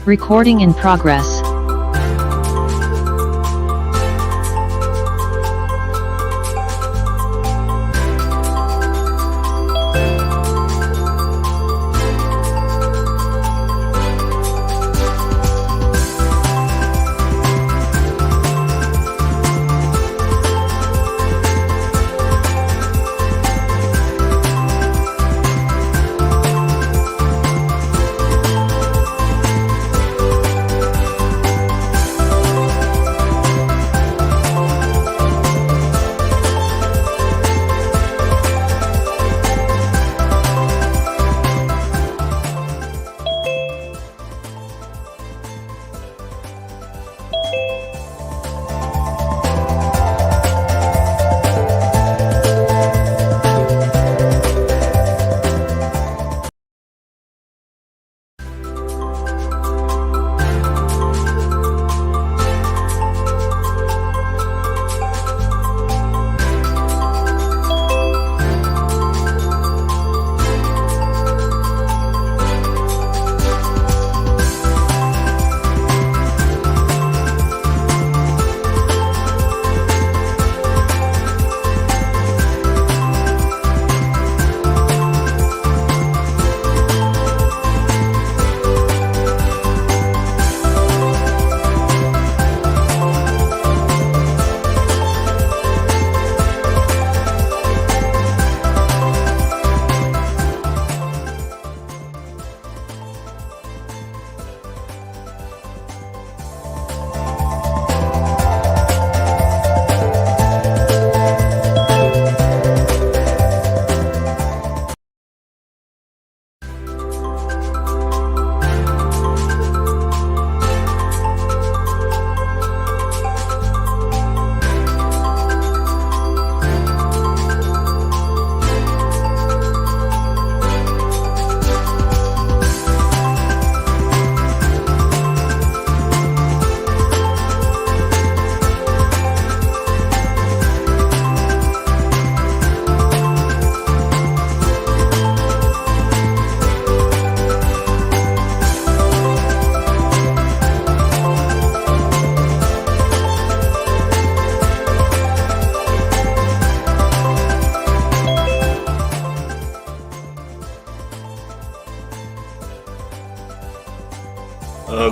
Recording in progress.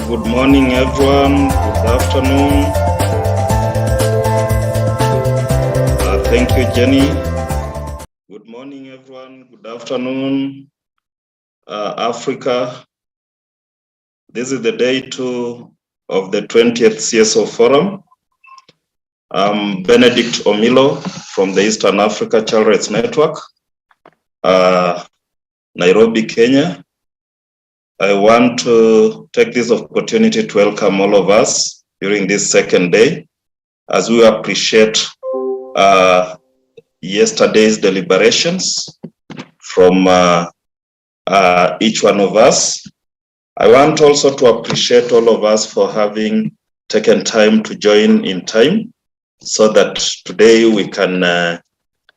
Good morning, everyone. Good afternoon. Thank you, Jenny. Good morning, everyone. Good afternoon, Africa. This is the day 2 of the 20th CSO Forum. I'm Benedict Omilo from the Eastern Africa Child Rights Network, Nairobi, Kenya. I want to take this opportunity to welcome all of us during this second day as we appreciate yesterday's deliberations from each one of us. I want also to appreciate all of us for having taken time to join in time so that today we can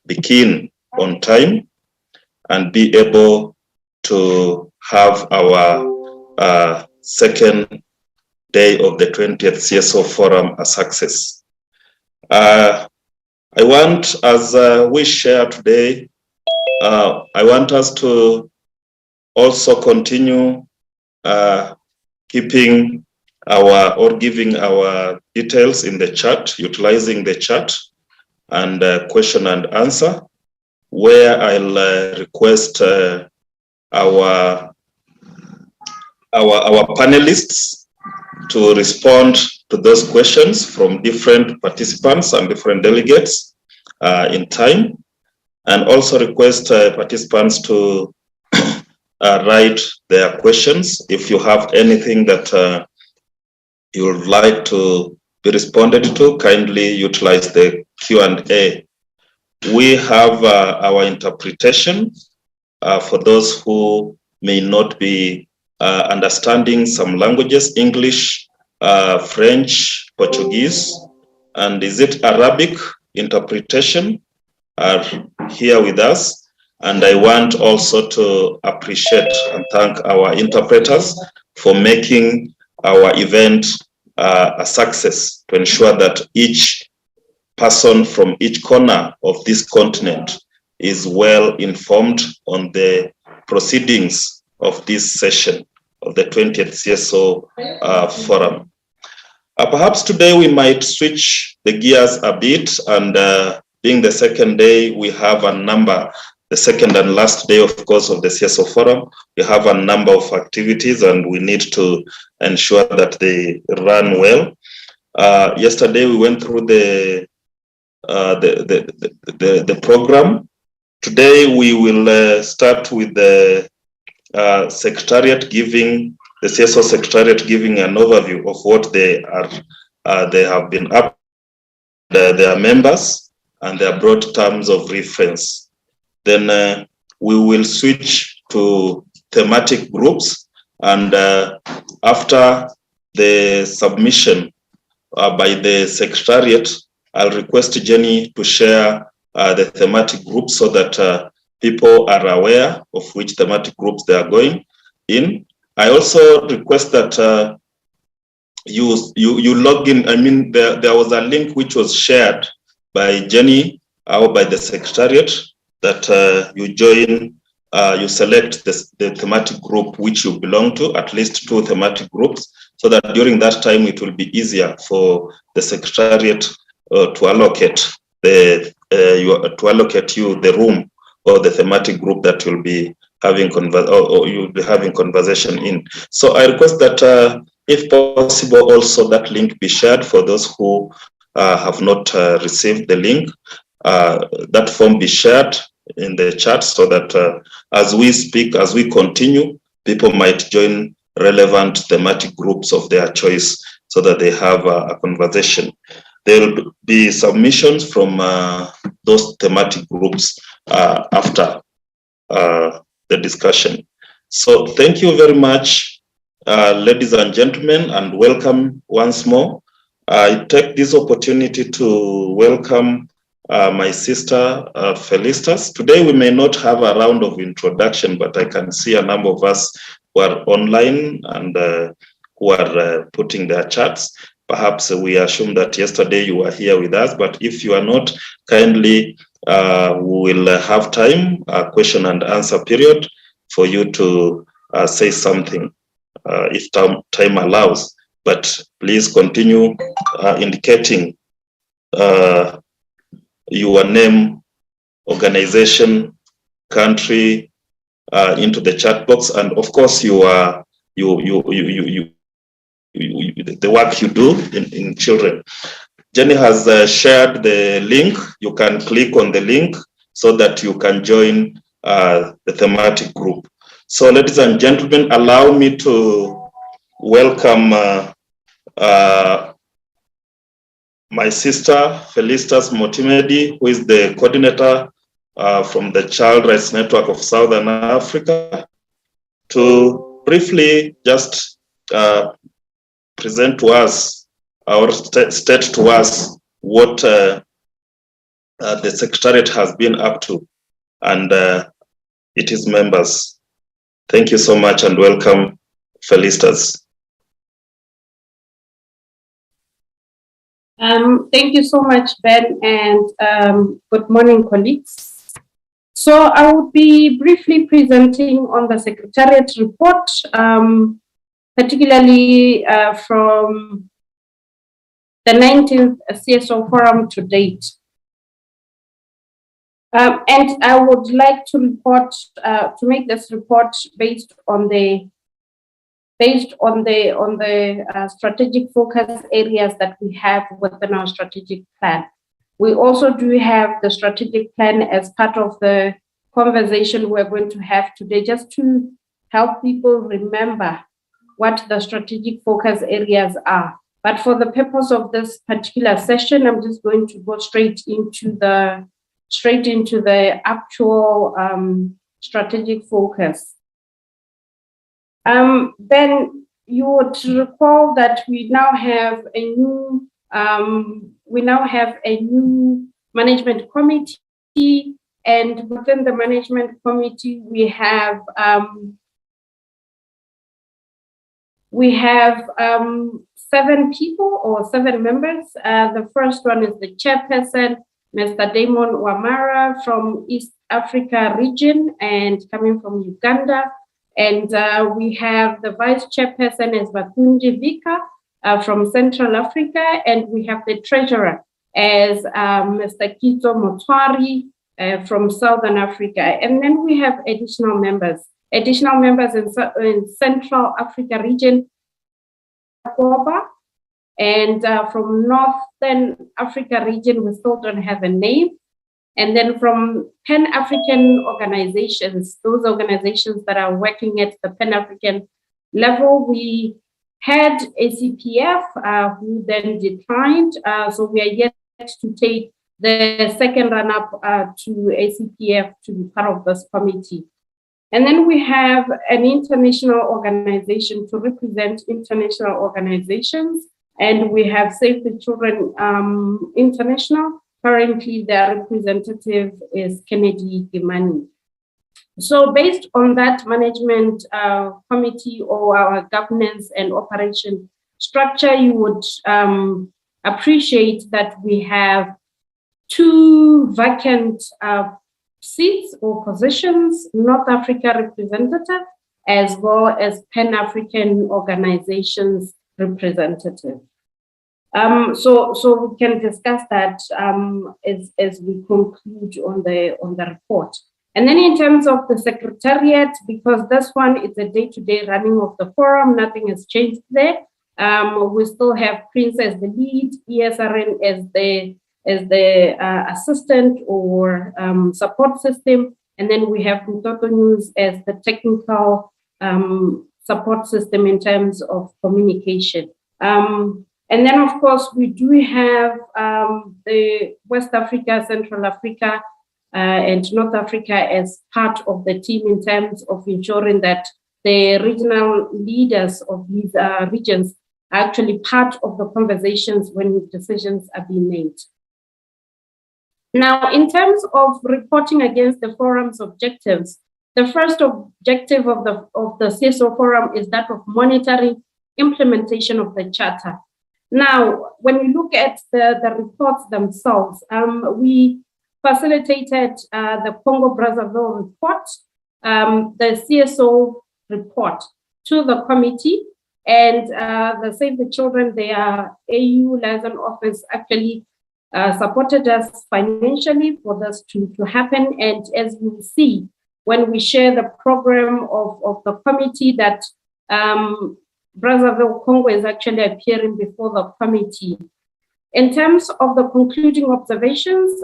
begin on time and be able to have our second day of the 20th CSO Forum a success. I want, as we share today, I want us to also continue keeping giving our details in the chat, utilizing the chat and question and answer, where I'll request our panelists to respond to those questions from different participants and different delegates in time, and also request participants to write their questions. If you have anything that you would like to be responded to, kindly utilize the Q&A. We have our interpretation for those who may not be understanding some languages, English, French, Portuguese, and is it Arabic interpretation are here with us. And I want also to appreciate and thank our interpreters for making our event a success, to ensure that each person from each corner of this continent is well informed on the proceedings of this session of the 20th CSO Forum. Perhaps today we might switch the gears a bit, and being the second day, we have a number, the second and last day, of course, of the CSO Forum, we have a number of activities and we need to ensure that they run well. Yesterday, we went through the program. Today, we will start with the Secretariat giving, the CSO Secretariat giving an overview of what they have been up to, their members and their broad terms of reference. Then we will switch to thematic groups, and after the submission by the Secretariat, I'll request Jenny to share the thematic groups so that people are aware of which thematic groups they are going in. I also request that you log in. I mean, there was a link which was shared by Jenny or by the Secretariat that you join, you select the thematic group which you belong to, at least 2 thematic groups, so that during that time it will be easier for the Secretariat to allocate you the room or the thematic group that you'll be having you'll be having conversation in. So I request that if possible, also that link be shared for those who have not received the link. That form be shared in the chat so that as we speak, as we continue, people might join relevant thematic groups of their choice so that they have a conversation. There will be submissions from those thematic groups after the discussion. So thank you very much, ladies and gentlemen, and welcome once more. I take this opportunity to welcome my sister, Felicitas. Today we may not have a round of introduction, but I can see a number of us who are online and who are putting their chats. Perhaps we assume that yesterday you were here with us, but if you are not, kindly we will have time, a question and answer period for you to say something if time allows. But please continue indicating your name, organization, country into the chat box, and of course the work you do in children. Jenny has shared the link. You can click on the link so that you can join the thematic group. So ladies and gentlemen, allow me to welcome my sister, Felicitas Motimedi, who is the coordinator from the Child Rights Network of Southern Africa, to briefly just present to us, or state to us what the Secretariat has been up to and its members. Thank you so much and welcome, Felicitas. Thank you so much, Ben, and good morning, colleagues. So I will be briefly presenting on the Secretariat Report, particularly from the 19th CSO Forum to date. And I would like to report, to make this report based on the strategic focus areas that we have within our strategic plan. We also do have the strategic plan as part of the conversation we're going to have today, just to help people remember what the strategic focus areas are. But for the purpose of this particular session, I'm just going to go straight into the actual strategic focus. Then you would recall that we now have a new management committee, and within the management committee we have We have 7 people or 7 members. The first one is the chairperson, Mr. Damon Wamara from East Africa region and coming from Uganda. And we have the vice chairperson as Batunji Vika from Central Africa. And we have the treasurer as Mr. Kito Motwari from Southern Africa. And then we have additional members in Central Africa region, and from Northern Africa region, we still don't have a name. And then from Pan-African organizations, those organizations that are working at the Pan-African level, we had ACPF who then declined. So we are yet to take the second run-up to ACPF to be part of this committee. And then we have an international organization to represent international organizations. And we have Save the Children International. Currently, their representative is Kennedy Gimani. So based on that management committee or our governance and operation structure, you would appreciate that we have 2 vacant seats or positions, North Africa representative, as well as Pan-African organizations representative. So we can discuss that as we conclude on the report. And then in terms of the Secretariat, because this one is a day-to-day running of the forum, nothing has changed there. We still have Prince as the lead, ESRN as the assistant or support system, and then we have Mtoto News as the technical support system in terms of communication. And then, of course, we do have the West Africa, Central Africa, and North Africa as part of the team in terms of ensuring that the regional leaders of these regions are actually part of the conversations when decisions are being made. Now, in terms of reporting against the forum's objectives, the first objective of the CSO Forum is that of monitoring implementation of the Charter. Now, when we look at the reports themselves, we facilitated the Congo-Brazzaville report, the CSO report to the committee, and the Save the Children, their AU liaison office actually supported us financially for this to happen. And as you will see, when we share the program of the committee, that Brazzaville, Congo is actually appearing before the committee. In terms of the concluding observations,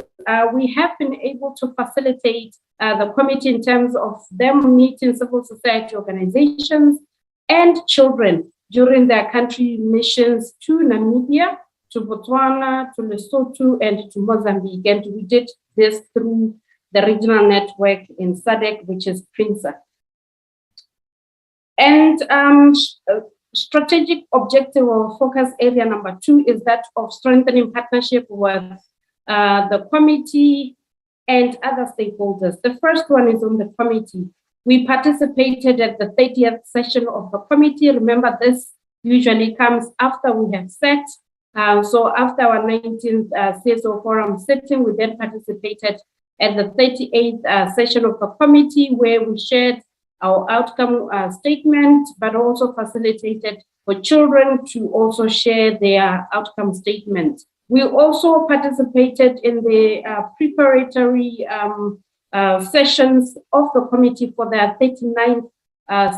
we have been able to facilitate the committee in terms of them meeting civil society organizations and children during their country missions to Namibia, to Botswana, to Lesotho, and to Mozambique. And we did this through the regional network in SADC, which is PRINSA. And strategic objective or focus area number 2 is that of strengthening partnership with the committee and other stakeholders. The first one is on the committee. We participated at the 30th session of the committee. Remember, this usually comes after we have set. So after our 19th CSO Forum sitting, we then participated at the 38th session of the committee, where we shared our outcome statement, but also facilitated for children to also share their outcome statement. We also participated in the preparatory sessions of the committee for their 39th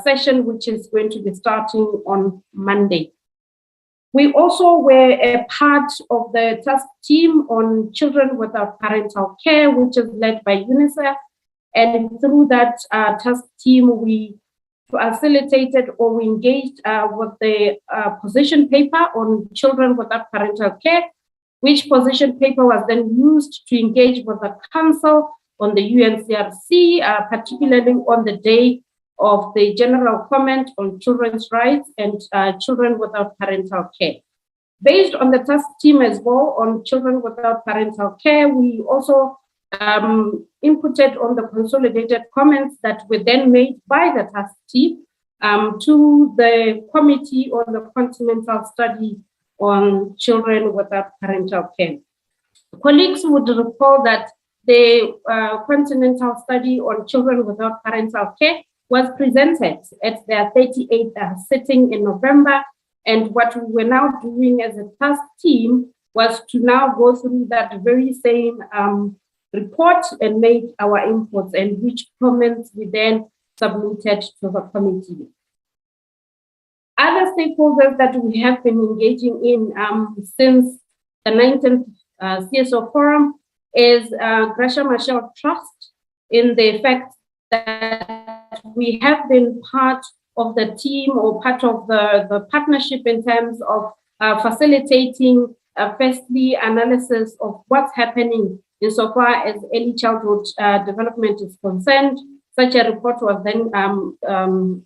session, which is going to be starting on Monday. We also were a part of the task team on children without parental care, which is led by UNICEF. And through that task team, we facilitated or we engaged with the position paper on children without parental care, which position paper was then used to engage with the council on the UNCRC, particularly on the day of the general comment on children's rights and children without parental care. Based on the task team as well on children without parental care, we also inputted on the consolidated comments that were then made by the task team to the Committee on the Continental Study on Children Without Parental Care. Colleagues would recall that the Continental Study on Children Without Parental Care was presented at their 38th sitting in November. And what we were now doing as a task team was to now go through that very same report and make our inputs, and which comments we then submitted to the committee. Other stakeholders that we have been engaging in since the 19th CSO Forum is Gracia Machel Trust, in the fact that we have been part of the team or part of the partnership in terms of facilitating firstly analysis of what's happening insofar as early childhood development is concerned. Such a report was then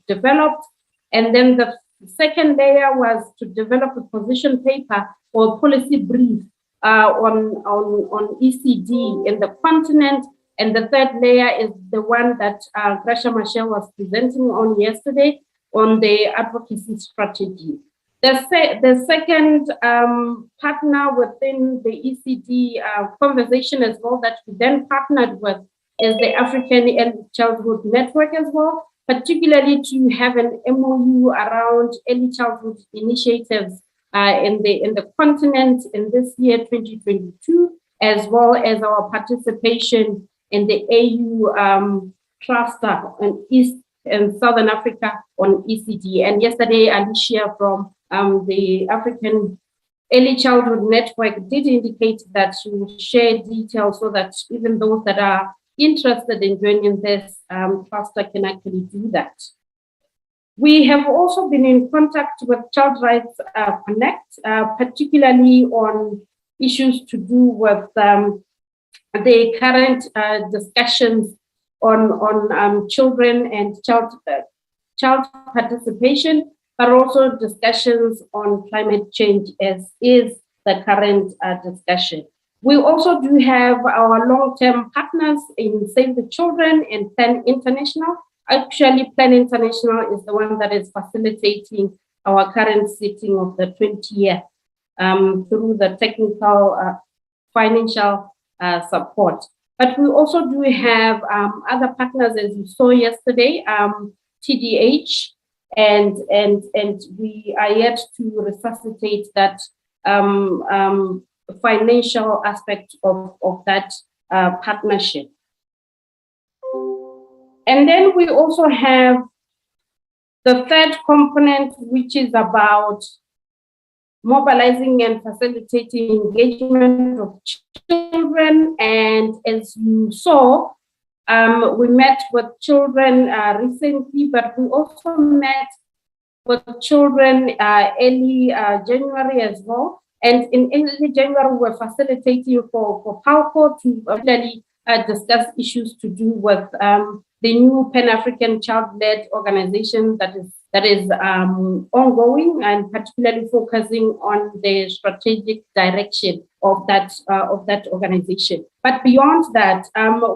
developed, and then the second layer was to develop a position paper or policy brief on ECD in the continent. And the third layer is the one that Gracia Machel was presenting on yesterday on the advocacy strategy. The second partner within the ECD conversation as well that we then partnered with is the African Early Childhood Network as well, particularly to have an MOU around early childhood initiatives in the continent in this year, 2022, as well as our participation in the AU cluster in East and Southern Africa on ECD. And yesterday, Alicia from the African Early Childhood Network did indicate that she will share details so that even those that are interested in joining this cluster can actually do that. We have also been in contact with Child Rights Connect, particularly on issues to do with the current discussions on children and child participation, but also discussions on climate change, as is the current discussion. We also do have our long-term partners in Save the Children and Plan International. Actually, Plan International is the one that is facilitating our current sitting of the 20th through the technical financial support. But we also do have other partners, as you saw yesterday, TDH, and we are yet to resuscitate that financial aspect of that partnership. And then we also have the third component, which is about mobilizing and facilitating engagement of children. And as you saw, we met with children recently, but we also met with children early January as well. And in early January, we're facilitating for PALCO to really discuss issues to do with the new Pan-African Child-Led organization that is ongoing, and particularly focusing on the strategic direction of that organization. But beyond that,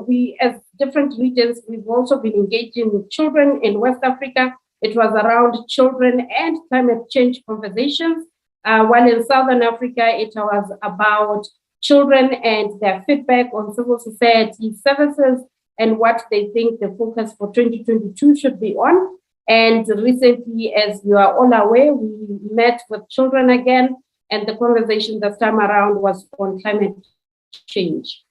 we as different regions, we've also been engaging with children in West Africa. It was around children and climate change conversations, while in Southern Africa, it was about children and their feedback on civil society services and what they think the focus for 2022 should be on. And recently, as you are all aware, we met with children again, and the conversation this time around was on climate change.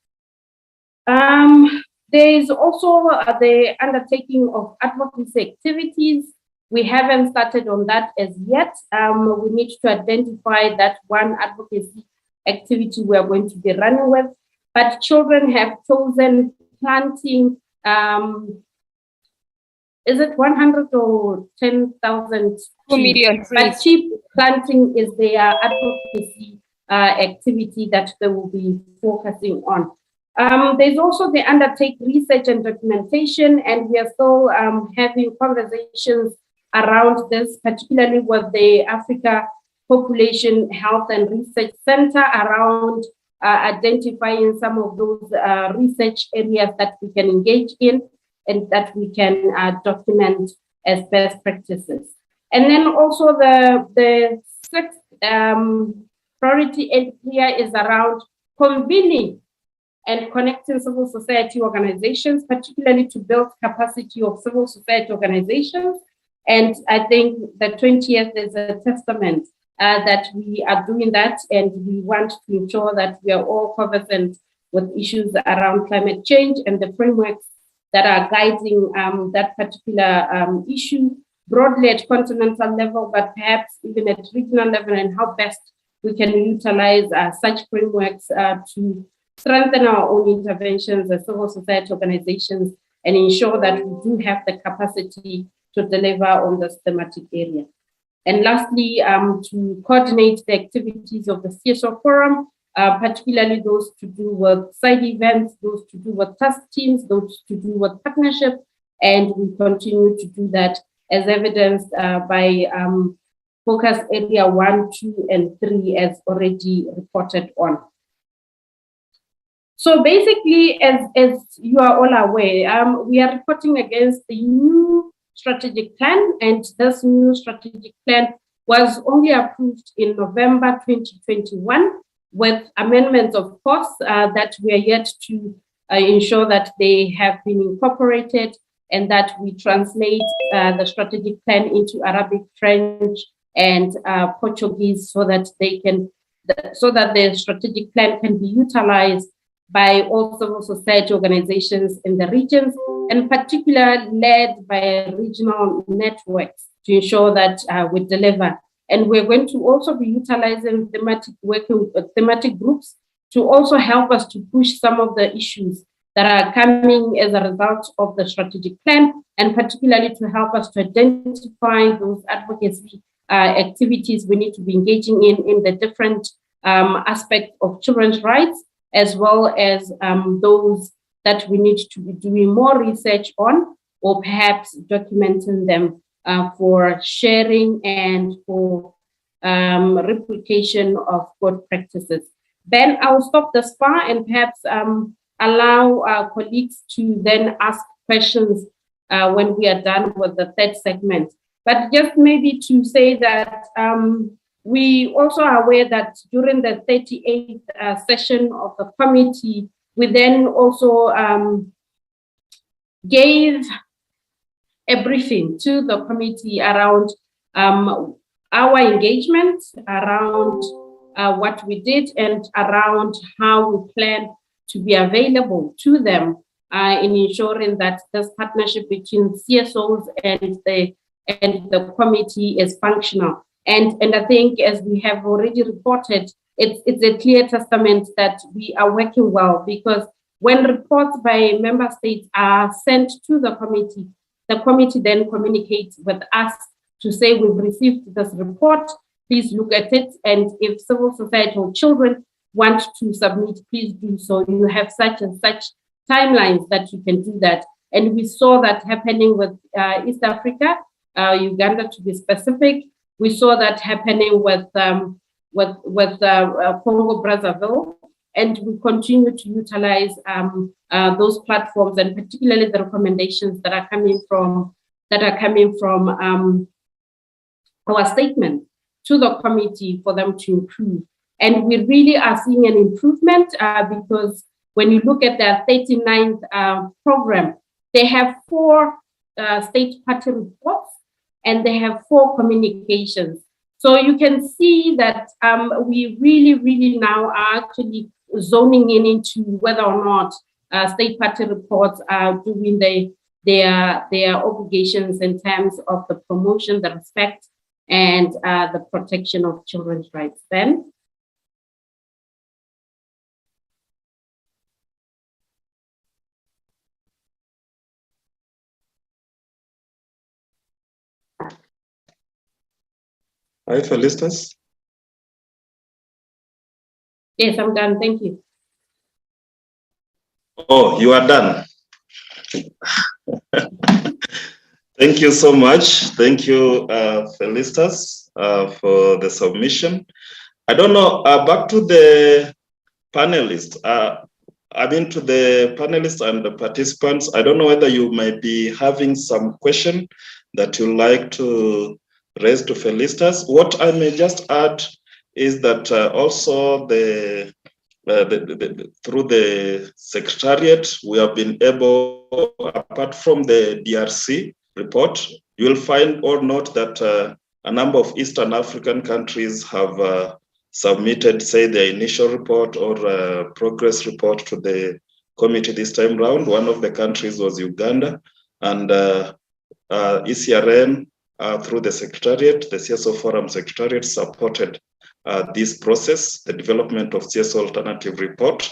There is also the undertaking of advocacy activities. We haven't started on that as yet. We need to identify that one advocacy activity we are going to be running with. But children have chosen planting, is it 100 or 10,000 trees? But cheap planting is their advocacy activity that they will be focusing on. There's also the undertake research and documentation, and we are still having conversations around this, particularly with the Africa Population Health and Research Center around identifying some of those research areas that we can engage in and that we can document as best practices. And then also the sixth priority area is around convening and connecting civil society organizations, particularly to build capacity of civil society organizations. And I think the 20th is a testament that we are doing that, and we want to ensure that we are all conversant with issues around climate change and the frameworks that are guiding that particular issue, broadly at continental level, but perhaps even at regional level, and how best we can utilize such frameworks to strengthen our own interventions as civil society organizations and ensure that we do have the capacity to deliver on this thematic area. And lastly, to coordinate the activities of the CSO Forum, particularly those to do with side events, those to do with task teams, those to do with partnership, and we continue to do that as evidenced by focus area 1, 2, and 3 as already reported on. So basically, as you are all aware, we are reporting against the new strategic plan, and this new strategic plan was only approved in November 2021 with amendments, of course, that we are yet to ensure that they have been incorporated and that we translate the strategic plan into Arabic, French, and Portuguese so that the strategic plan can be utilized by all civil society organizations in the regions, and particularly led by regional networks to ensure that we deliver. And we're going to also be utilizing thematic groups to also help us to push some of the issues that are coming as a result of the strategic plan, and particularly to help us to identify those advocacy activities we need to be engaging in the different aspects of children's rights, as well as those that we need to be doing more research on, or perhaps documenting them for sharing and for replication of good practices. Then I'll stop this far and perhaps allow our colleagues to then ask questions when we are done with the third segment. But just maybe to say that we also are aware that during the 38th session of the committee, we then also gave a briefing to the committee around our engagement, around what we did, and around how we plan to be available to them in ensuring that this partnership between CSOs and the committee is functional. And I think, as we have already reported, it's a clear testament that we are working well, because when reports by member states are sent to the committee then communicates with us to say, we've received this report, please look at it. And if civil society or children want to submit, please do so. You have such and such timelines that you can do that. And we saw that happening with East Africa, Uganda to be specific. We saw that happening with Congo Brazzaville, and we continue to utilize those platforms, and particularly the recommendations that are coming from our statement to the committee for them to improve. And we really are seeing an improvement because when you look at their 39th program, they have 4 state party reports, and they have 4 communications. So you can see that we really now are actually zoning into whether or not state party reports are doing their obligations in terms of the promotion, the respect, and the protection of children's rights. Ben? Hi, Felicitas. Yes, I'm done. Thank you. Oh, you are done. Thank you so much. Thank you, Felicitas, for the submission. I don't know, back to the panelists. To the panelists and the participants, I don't know whether you might be having some question that you like to raise to Felicitas. What I may just add is that also through the Secretariat, we have been able, apart from the DRC report, you will find or note that a number of Eastern African countries have submitted, say, their initial report or progress report to the committee this time round. One of the countries was Uganda, and ECRN, through the Secretariat, the CSO Forum Secretariat, supported this process, the development of CSO Alternative Report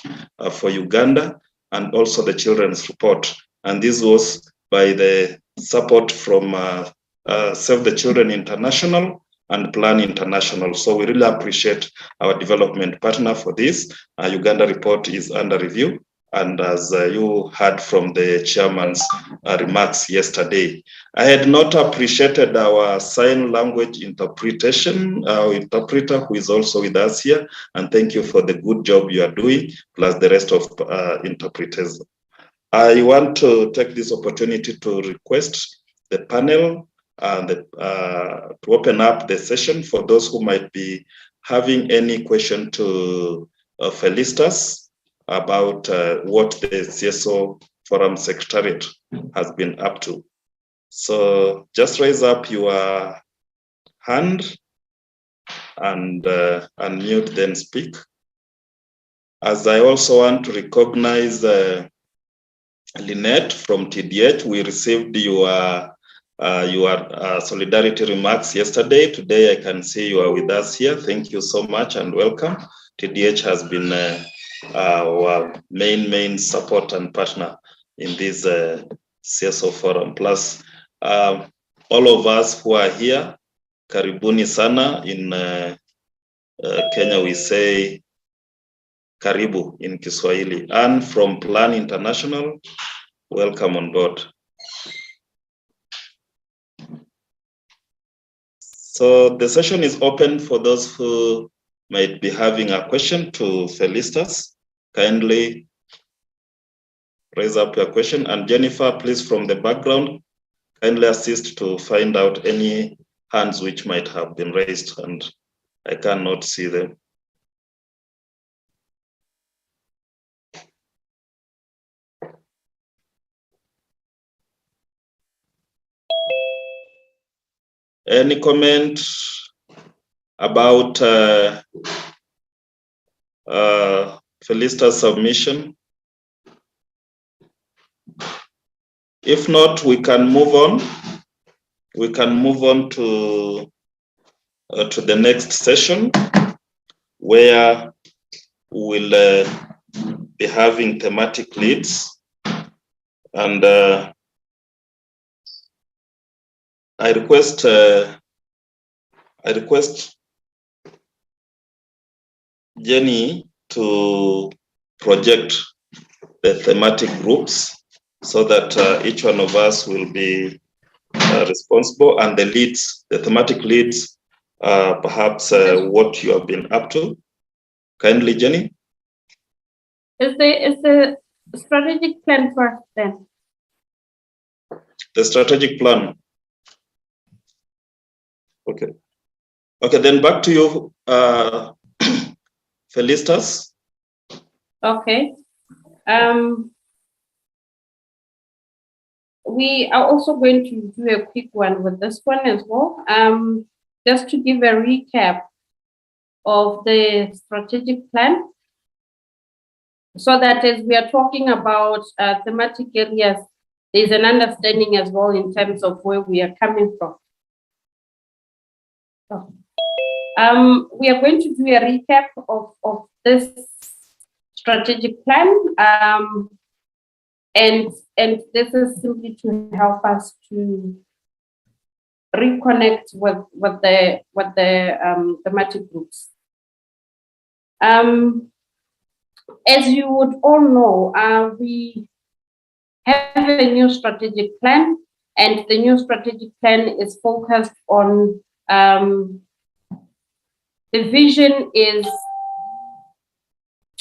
for Uganda, and also the Children's Report. And this was by the support from Save the Children International and Plan International. So we really appreciate our development partner for this. Uganda report is under review. And as you heard from the chairman's remarks yesterday, I had not appreciated our sign language interpretation, our interpreter who is also with us here. And thank you for the good job you are doing, plus the rest of interpreters. I want to take this opportunity to request the panel to open up the session for those who might be having any question to Felicitas about what the CSO Forum Secretariat has been up to. So just raise up your hand and unmute, then speak. As I also want to recognize Lynette from TDH, we received your solidarity remarks yesterday. Today I can see you are with us here. Thank you so much and welcome. TDH has been our main support and partner in this CSO Forum. Plus, all of us who are here, karibuni sana. In Kenya, we say karibu in Kiswahili. And from Plan International, welcome on board. So the session is open for those who might be having a question to Felicitas. Kindly raise up your question. And Jennifer, please, from the background, kindly assist to find out any hands which might have been raised and I cannot see them. Any comment about Felicitas' submission? If not, we can move on. We can move on to the next session, where we'll be having thematic leads. And I request Jenny to project the thematic groups so that each one of us will be responsible, and the leads, the thematic leads, perhaps what you have been up to. Kindly, Jenny. Is the strategic plan first then? The strategic plan. Okay. Okay, then back to you, Felicitas. Okay. We are also going to do a quick one with this one as well. Just to give a recap of the strategic plan, so that as we are talking about thematic areas, there's an understanding as well in terms of where we are coming from. So, we are going to do a recap of this strategic plan, and this is simply to help us to reconnect with the thematic groups. As you would all know, we have a new strategic plan, and the new strategic plan is focused on the vision is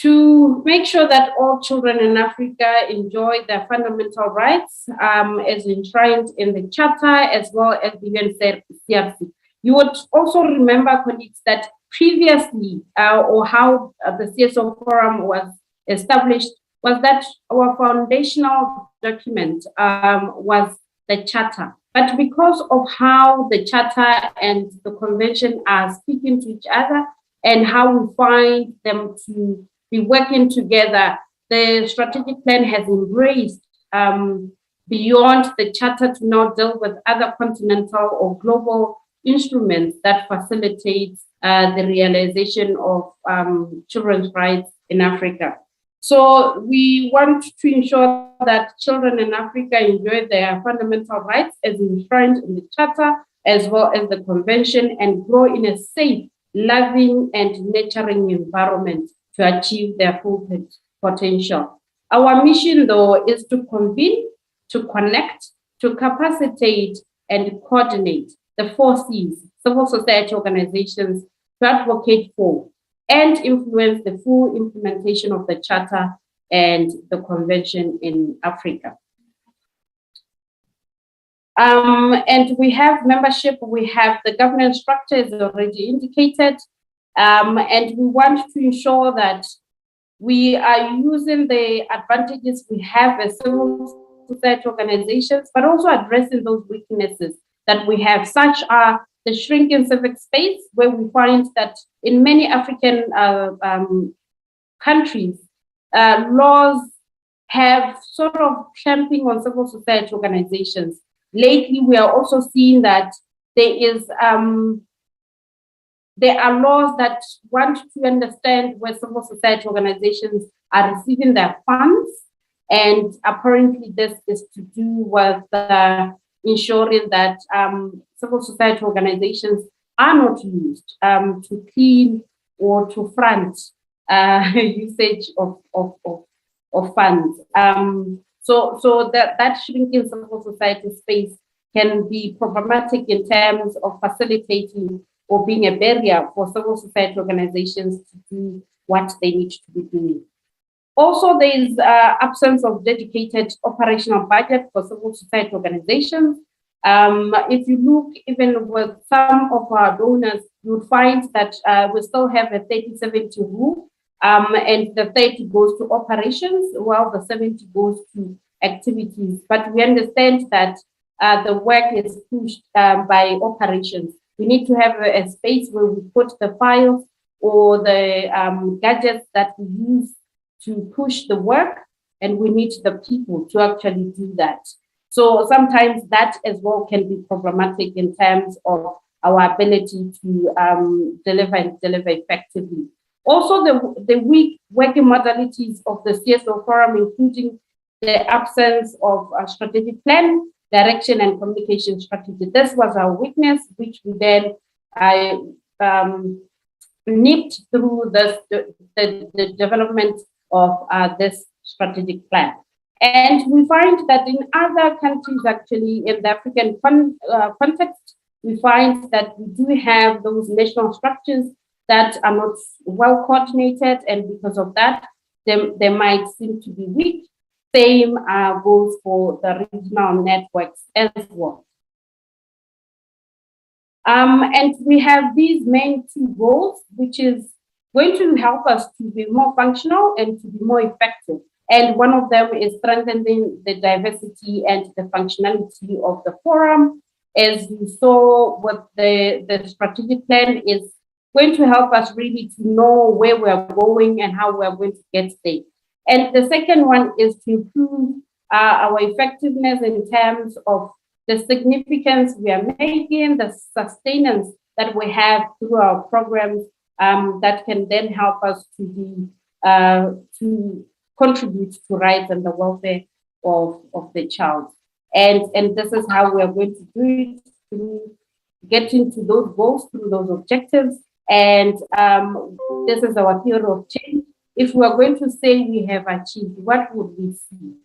to make sure that all children in Africa enjoy their fundamental rights as enshrined in the Charter as well as the UNCRC. You would also remember, colleagues, that previously, or how the CSO Forum was established, was that our foundational document was the Charter. But because of how the Charter and the Convention are speaking to each other and how we find them to be working together, the strategic plan has embraced beyond the Charter to now deal with other continental or global instruments that facilitate the realization of children's rights in Africa. So we want to ensure that children in Africa enjoy their fundamental rights as enshrined in the Charter, as well as the Convention, and grow in a safe, loving, and nurturing environment to achieve their full potential. Our mission, though, is to convene, to connect, to capacitate, and coordinate the 4 Cs, civil society organizations, to advocate for and influence the full implementation of the Charter and the Convention in Africa. And we have membership, we have the governance structure is already indicated, and we want to ensure that we are using the advantages we have as civil society organizations, but also addressing those weaknesses that we have, such are the shrinking civic space, where we find that in many African countries, laws have sort of clamping on civil society organizations. Lately, we are also seeing that there are laws that want to understand where civil society organizations are receiving their funds, and apparently this is to do with ensuring that civil society organizations are not used to clean or to front usage of funds. So that shrinking civil society space can be problematic in terms of facilitating or being a barrier for civil society organizations to do what they need to be doing. Also, there is absence of dedicated operational budget for civil society organizations. If you look even with some of our donors, you'll find that we still have a 30-70 rule, and the 30 goes to operations, while the 70 goes to activities. But we understand that the work is pushed by operations. We need to have a space where we put the files or the gadgets that we use to push the work, and we need the people to actually do that. So sometimes that as well can be problematic in terms of our ability to deliver effectively. Also, the weak working modalities of the CSO Forum, including the absence of a strategic plan, direction, and communication strategy. This was our weakness, which we then nipped through the development of this strategic plan. And we find that in other countries, actually, in the African context, we find that we do have those national structures that are not well coordinated, and because of that, they might seem to be weak. Same goes for the regional networks as well. And we have these main 2 goals, which is going to help us to be more functional and to be more effective. And one of them is strengthening the diversity and the functionality of the forum. As you saw, what the strategic plan is going to help us really to know where we are going and how we are going to get there. And the second one is to improve our effectiveness in terms of the significance we are making, the sustenance that we have through our programs that can then help us to contribute to rights and the welfare of the child. And this is how we are going to do it, through getting to those goals, through those objectives. And this is our theory of change. If we are going to say we have achieved, what would we see?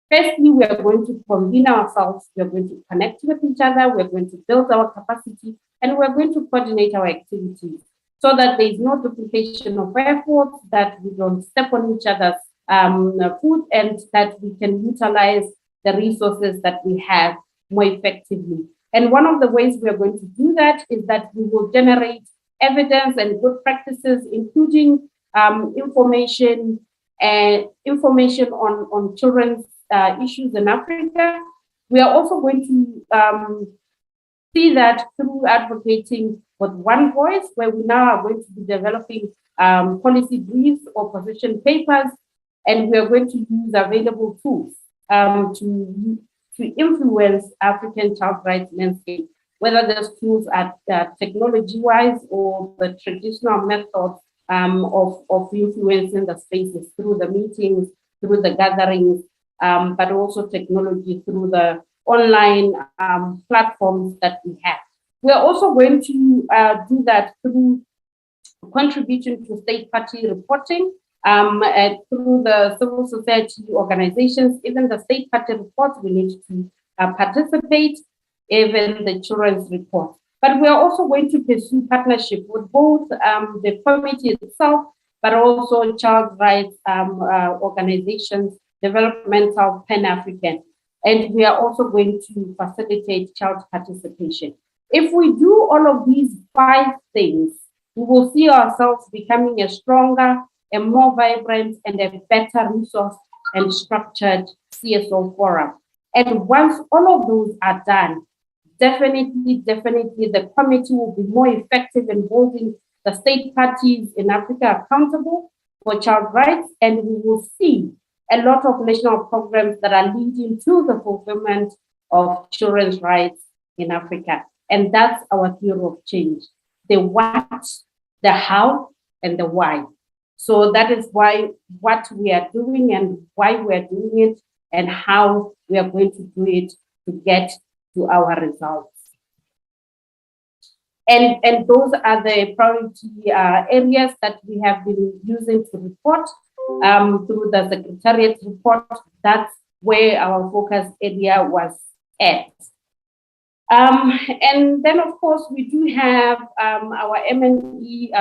Firstly, we are going to convene ourselves, we are going to connect with each other, we are going to build our capacity, and we are going to coordinate our activities. so that there is no duplication of efforts, that we don't step on each other's foot, and that we can utilize the resources that we have more effectively. And one of the ways we are going to do that is that we will generate evidence and good practices, including information on children's issues in Africa. We are also going to see that through advocating with one voice, where we now are going to be developing policy briefs or position papers, and we are going to use available tools to influence African child rights landscape, whether those tools are technology-wise or the traditional methods of influencing the spaces through the meetings, through the gatherings, but also technology through the online platforms that we have. We are also going to do that through contributing to state party reporting, through the civil society organizations. Even the state party reports, we need to participate, even the children's report. But we are also going to pursue partnership with both the committee itself, but also child rights organizations, developmental, Pan-African. And we are also going to facilitate child participation. If we do all of these 5 things, we will see ourselves becoming a stronger, a more vibrant, and a better resource and structured CSO forum. And once all of those are done, definitely the committee will be more effective in holding the state parties in Africa accountable for child rights, and we will see a lot of national programs that are leading to the fulfillment of children's rights in Africa. And that's our theory of change: the what, the how, and the why. So that is why what we are doing and why we are doing it and how we are going to do it to get to our results. And those are the priority areas that we have been using to report through the Secretariat Report. That's where our focus area was at. And then, of course, we do have our M&E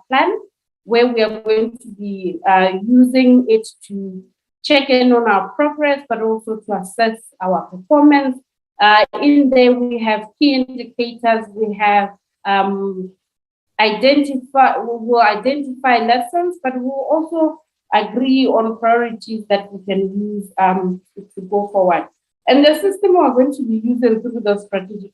plan, where we are going to be using it to check in on our progress, but also to assess our performance. In there, we have key indicators. We have we'll identify lessons, but we'll also agree on priorities that we can use to go forward. And the system we're going to be using through the strategic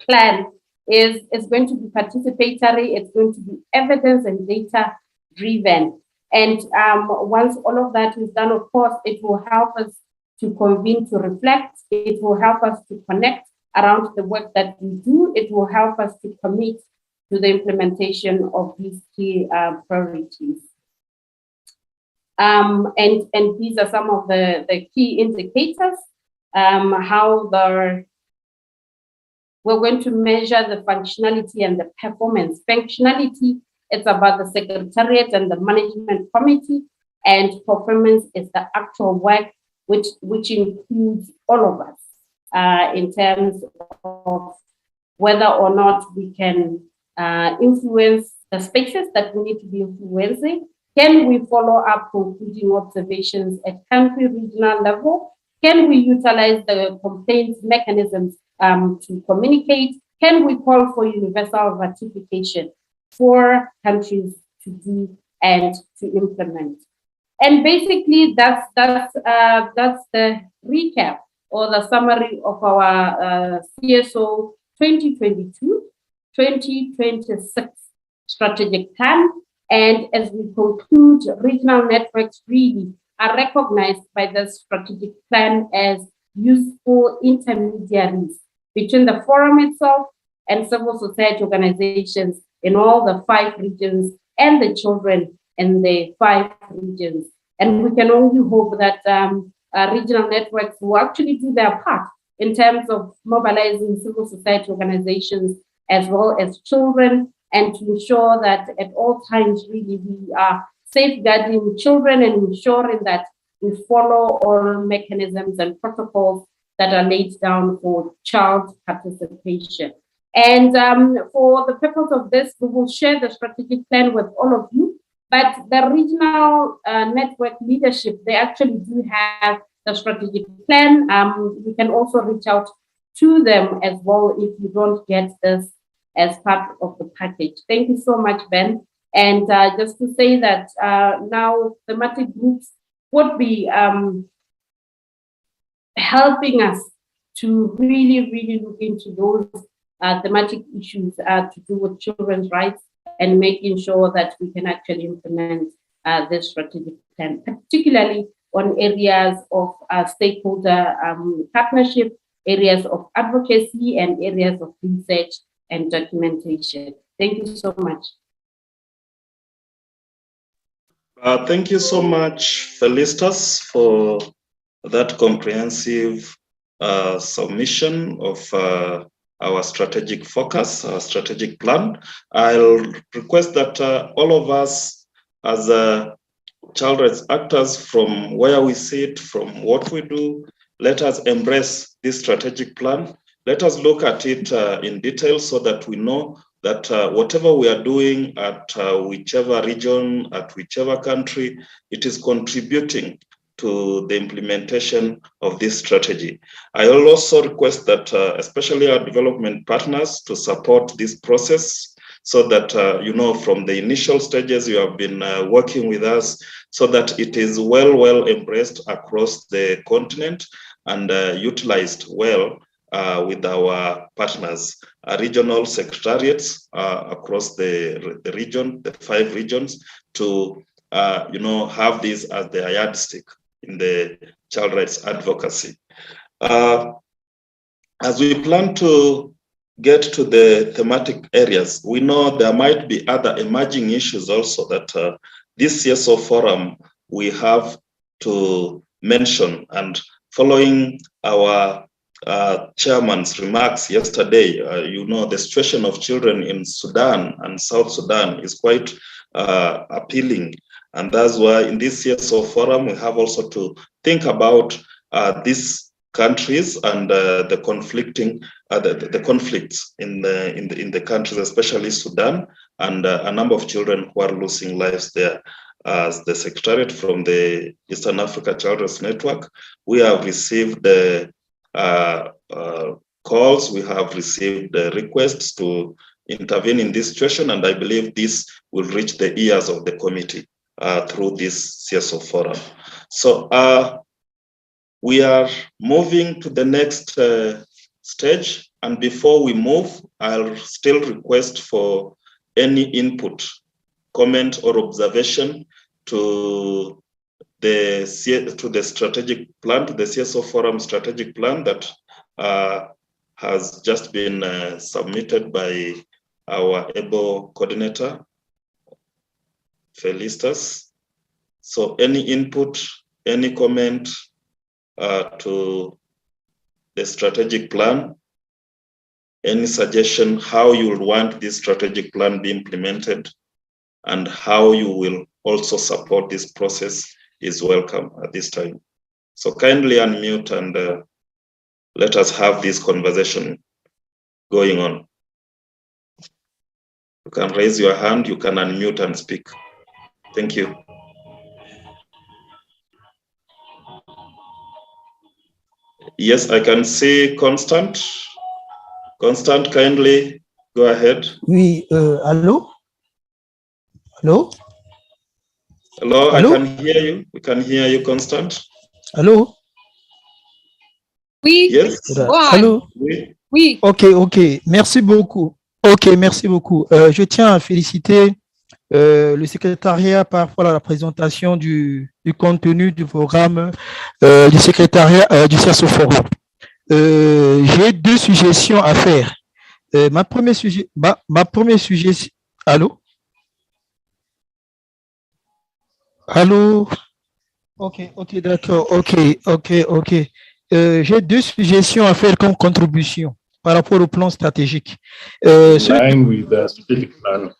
plan is going to be participatory. It's going to be evidence and data driven. And once all of that is done, of course, it will help us to convene, to reflect. It will help us to connect around the work that we do. It will help us to commit to the implementation of these key priorities. And these are some of the key indicators, how we're going to measure the functionality and the performance. Functionality, it's about the Secretariat and the Management Committee, and performance is the actual work, which includes all of us in terms of whether or not we can influence the spaces that we need to be influencing. Can we follow up concluding observations at country, regional level? Can we utilize the complaints mechanisms to communicate? Can we call for universal ratification for countries to do and to implement? And basically, that's the recap or the summary of our CSO 2022-2026 strategic plan. And as we conclude, regional networks really are recognized by the strategic plan as useful intermediaries between the forum itself and civil society organizations in all the 5 regions and the children in the 5 regions. And we can only hope that regional networks will actually do their part in terms of mobilizing civil society organizations as well as children, and to ensure that at all times, really, we are safeguarding children and ensuring that we follow all mechanisms and protocols that are laid down for child participation. And for the purpose of this, we will share the strategic plan with all of you. But the regional network leadership, they actually do have the strategic plan. You can also reach out to them as well if you don't get this as part of the package. Thank you so much, Ben. And just to say that now thematic groups would be helping us to really look into those thematic issues to do with children's rights and making sure that we can actually implement this strategic plan, particularly on areas of stakeholder partnership, areas of advocacy, and areas of research and documentation. Thank you so much. Thank you so much, Felicitas, for that comprehensive submission of our strategic focus, our strategic plan. I'll request that all of us as child rights actors, from where we sit, from what we do, let us embrace this strategic plan. Let us look at it in detail so that we know that whatever we are doing at whichever region, at whichever country, it is contributing to the implementation of this strategy. I will also request that especially our development partners to support this process so that, you know, from the initial stages you have been working with us so that it is well embraced across the continent and utilized well with our partners, regional secretariats across the region, the 5 regions, to you know, have this as the yardstick in the child rights advocacy. As we plan to get to the thematic areas, we know there might be other emerging issues also that this CSO forum we have to mention. And following our chairman's remarks yesterday, you know, the situation of children in Sudan and South Sudan is quite appealing. And that's why in this CSO forum, we have also to think about these countries and the conflicting, the conflicts in the countries, especially Sudan, and a number of children who are losing lives there. As the Secretariat from the Eastern Africa Child Rights Network, we have received the calls, we have received the requests to intervene in this situation, and I believe this will reach the ears of the committee through this CSO forum. So we are moving to the next stage, and before we move, I'll still request for any input, comment, or observation to the strategic plan, to the CSO forum strategic plan that has just been submitted by our able coordinator, Felicitas. So any input, any comment to the strategic plan, any suggestion how you will want this strategic plan be implemented and how you will also support this process is welcome at this time. So kindly unmute and let us have this conversation going on. You can raise your hand, you can unmute and speak. Thank you. Yes, I can see Constant. Constant, kindly go ahead. Oui, allô? Allô? Hello, Allô? I can hear you. We can hear you, Constant. Allô? Oui. Yes. Allô? Oui. Oui. Ok. Merci beaucoup. Ok, merci beaucoup. Je tiens à féliciter le secrétariat par rapport à la présentation du contenu du programme du secrétariat du CSO Forum. J'ai 2 suggestions à faire. Ma première suggestion. Allô? Allô? Ok, d'accord. Ok. J'ai 2 suggestions à faire comme contribution par rapport au plan stratégique. In line with the strategic plan,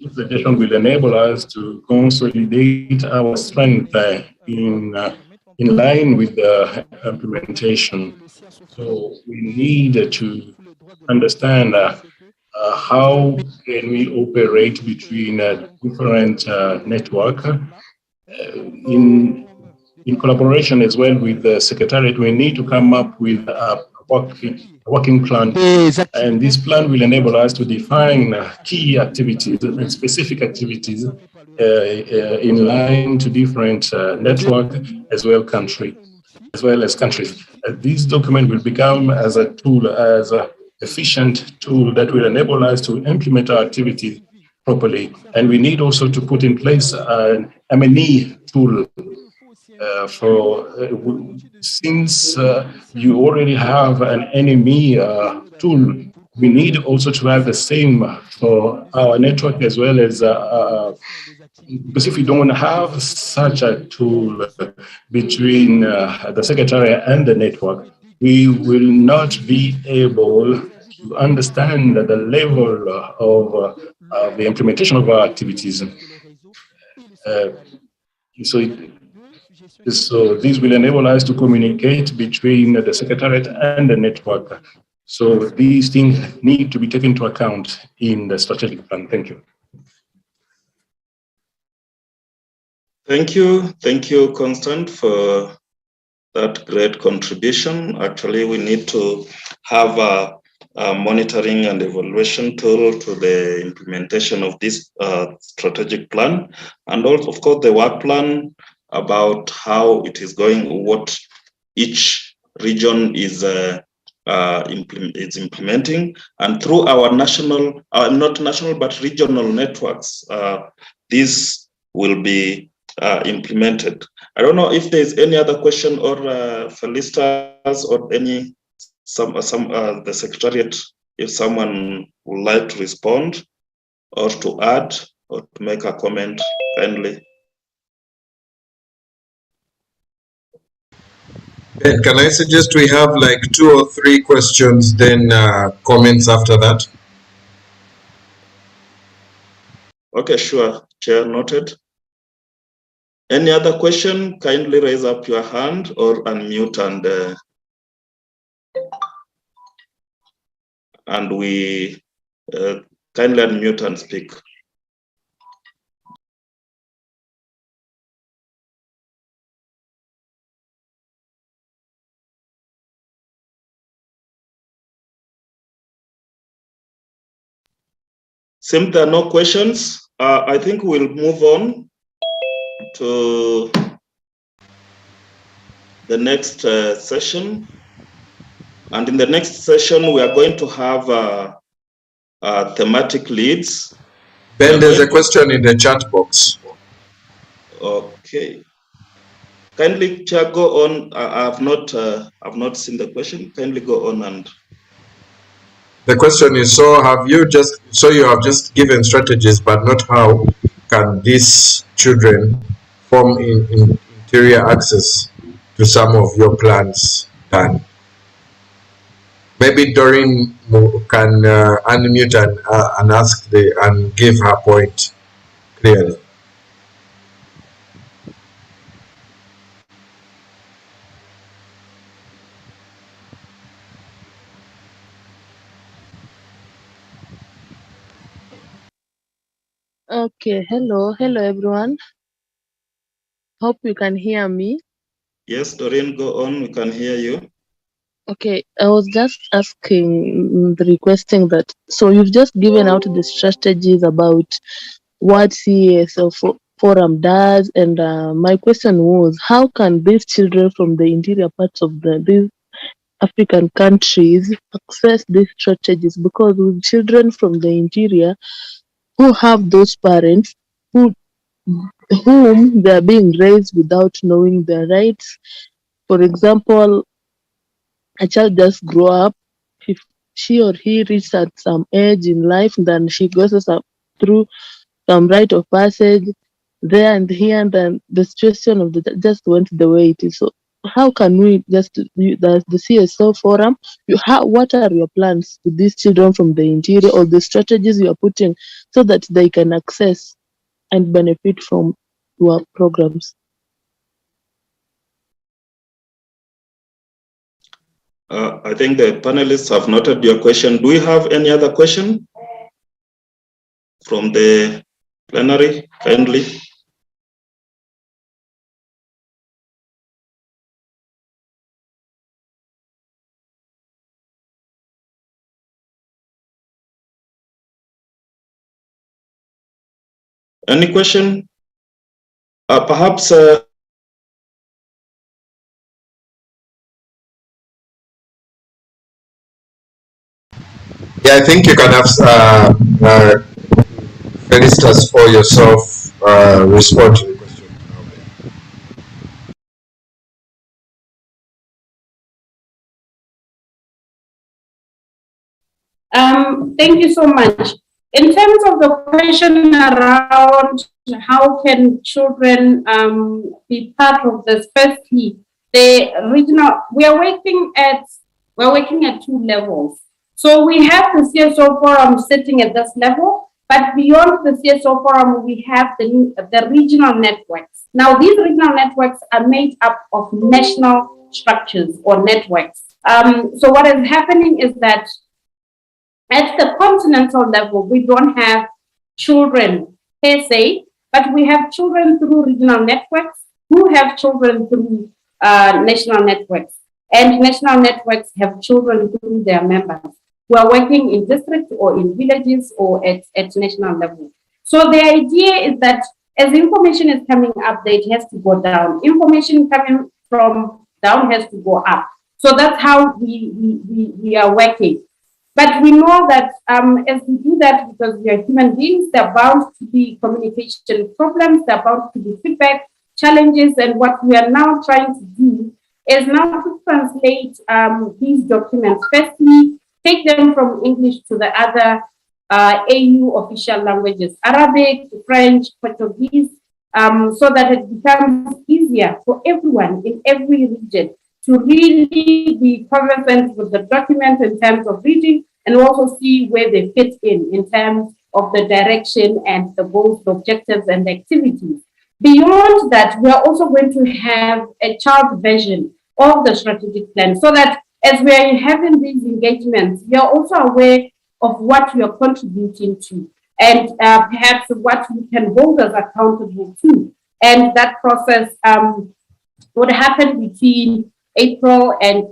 this suggestion will enable us to consolidate our strength in line with the implementation. So we need to understand how can we operate between different network in collaboration as well with the Secretariat. We need to come up with a working plan, and this plan will enable us to define key activities and specific activities in line to different network as well as countries. This document will become as a tool, as an efficient tool that will enable us to implement our activities properly. And we need also to put in place an M&E tool since you already have an NME tool, we need also to have the same for our network as well as because if we don't have such a tool between the Secretariat and the network, we will not be able to understand the level of the implementation of our activities. So this will enable us to communicate between the Secretariat and the network. So these things need to be taken into account in the strategic plan. Thank you. Thank you, Constant, for that great contribution. Actually, we need to have a monitoring and evaluation tool to the implementation of this strategic plan, and also, of course, the work plan about how it is going, what each region is implementing, and through our national, not national, but regional networks, this will be implemented. I don't know if there's any other question or Felicitas or the Secretariat, if someone would like to respond or to add or to make a comment, kindly. Ben, can I suggest we have like 2 or 3 questions, then comments after that? Okay, sure. Chair, noted. Any other question? Kindly raise up your hand or unmute and we kindly unmute and speak. Since there are no questions, I think we'll move on to the next session. And in the next session, we are going to have thematic leads. Ben, there's a question in the chat box. Okay. Kindly, Chair, go on. I've not seen the question. Kindly go on and. The question is: so you have just given strategies, but not how can these children form in interior access to some of your plans done? Maybe Doreen can unmute and ask and give her point clearly. Okay, hello everyone. Hope you can hear me. Yes, Doreen, go on, we can hear you. Okay, I was just requesting that, so you've just given out the strategies about what CSO Forum does, and my question was, how can these children from the interior parts of these African countries access these strategies? Because with children from the interior who have those parents whom they are being raised without knowing their rights. For example, a child just grow up, if she or he reaches at some age in life, then she goes through some rite of passage there and here, and then the situation of just went the way it is. So how can we the CSO Forum, what are your plans to these children from the interior, or the strategies you are putting so that they can access and benefit from your programs? I think the panelists have noted your question. Do we have any other question from the plenary? Kindly. Any question? Perhaps Yeah, I think you can have Felicitas for yourself respond to the question. Thank you so much. In terms of the question around how can children be part of this, firstly, the regional, we're working at two levels. So we have the CSO Forum sitting at this level, but beyond the CSO Forum, we have the regional networks. Now, these regional networks are made up of national structures or networks. So what is happening is that at the continental level, we don't have children per se, but we have children through regional networks who have children through national networks. And national networks have children through their members who are working in districts or in villages or at national level. So the idea is that as information is coming up, it has to go down. Information coming from down has to go up. So that's how we are working. But we know that as we do that, because we are human beings, there are bound to be communication problems, there are bound to be feedback challenges, and what we are now trying to do is now to translate these documents. Firstly, take them from English to the other AU official languages, Arabic, French, Portuguese, so that it becomes easier for everyone in every region to really be conversant with the document in terms of reading and also see where they fit in terms of the direction and the goals, the objectives, and the activities. Beyond that, we are also going to have a child version of the strategic plan so that as we are having these engagements, we are also aware of what we are contributing to and perhaps what we can hold us accountable to. And that process would happen between April and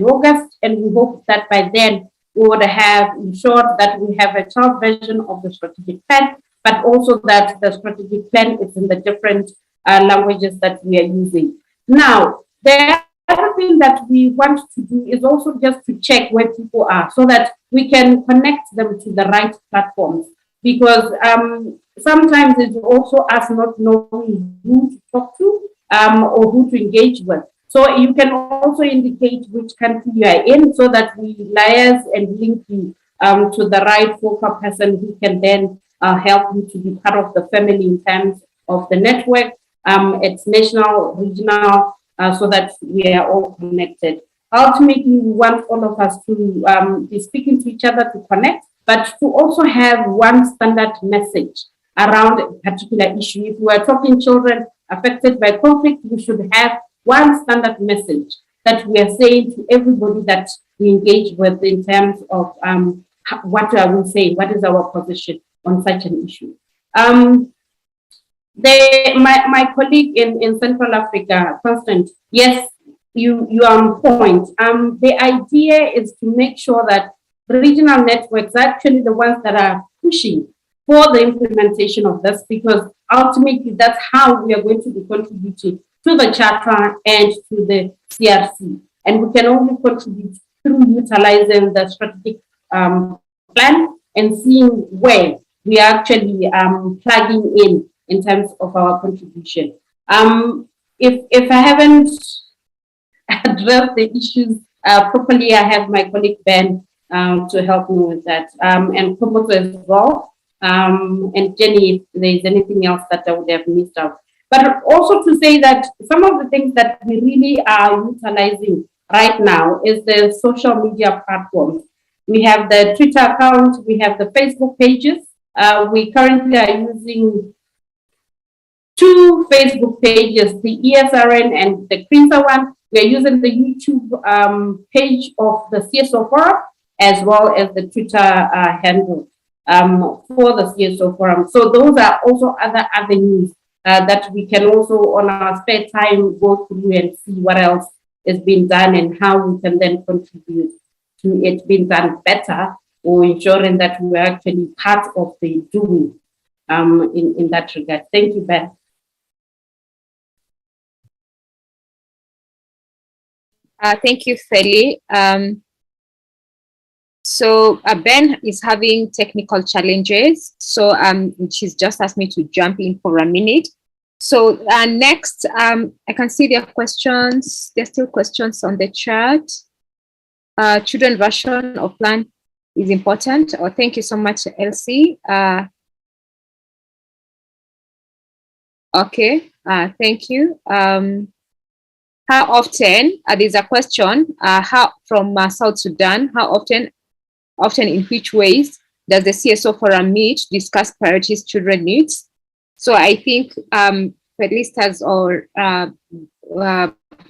August, and we hope that by then we would have ensured that we have a child version of the strategic plan, but also that the strategic plan is in the different languages that we are using. Now, the other thing that we want to do is also just to check where people are so that we can connect them to the right platforms, because sometimes it's also us not knowing who to talk to or who to engage with. So you can also indicate which country you are in so that we liaise and link you to the right focal person who can then help you to be part of the family in terms of the network. It's national, regional, so that we are all connected. Ultimately, we want all of us to be speaking to each other to connect, but to also have one standard message around a particular issue. If we are talking children affected by conflict, we should have one standard message that we are saying to everybody that we engage with in terms of what are we saying, what is our position on such an issue. My colleague in Central Africa, Constant, yes, you are on point. The idea is to make sure that regional networks are actually the ones that are pushing for the implementation of this, because ultimately that's how we are going to be contributing to the charter and to the CRC. And we can only contribute through utilizing the strategic plan and seeing where we are actually plugging in terms of our contribution. If I haven't addressed the issues properly, I have my colleague Ben to help me with that, and Komoto as well. And Jenny, if there's anything else that I would have missed out. But also to say that some of the things that we really are utilizing right now is the social media platforms. We have the Twitter account, we have the Facebook pages. We currently are using 2 Facebook pages, the ESRN and the CRINSA one. We are using the YouTube page of the CSO Forum as well as the Twitter handle for the CSO Forum. So those are also other avenues that we can also on our spare time go through and see what else is being done and how we can then contribute to it being done better, or ensuring that we're actually part of the doing in that regard. Thank you, Ben. Thank you, Feli. So Ben is having technical challenges. So she's just asked me to jump in for a minute. So next, I can see there are questions. There's still questions on the chat. Children version of plan is important. Oh, thank you so much, Elsie. Okay, thank you. How often, there's a question from South Sudan, how often in which ways does the CSO Forum meet to discuss priorities children needs? So I think Felistas or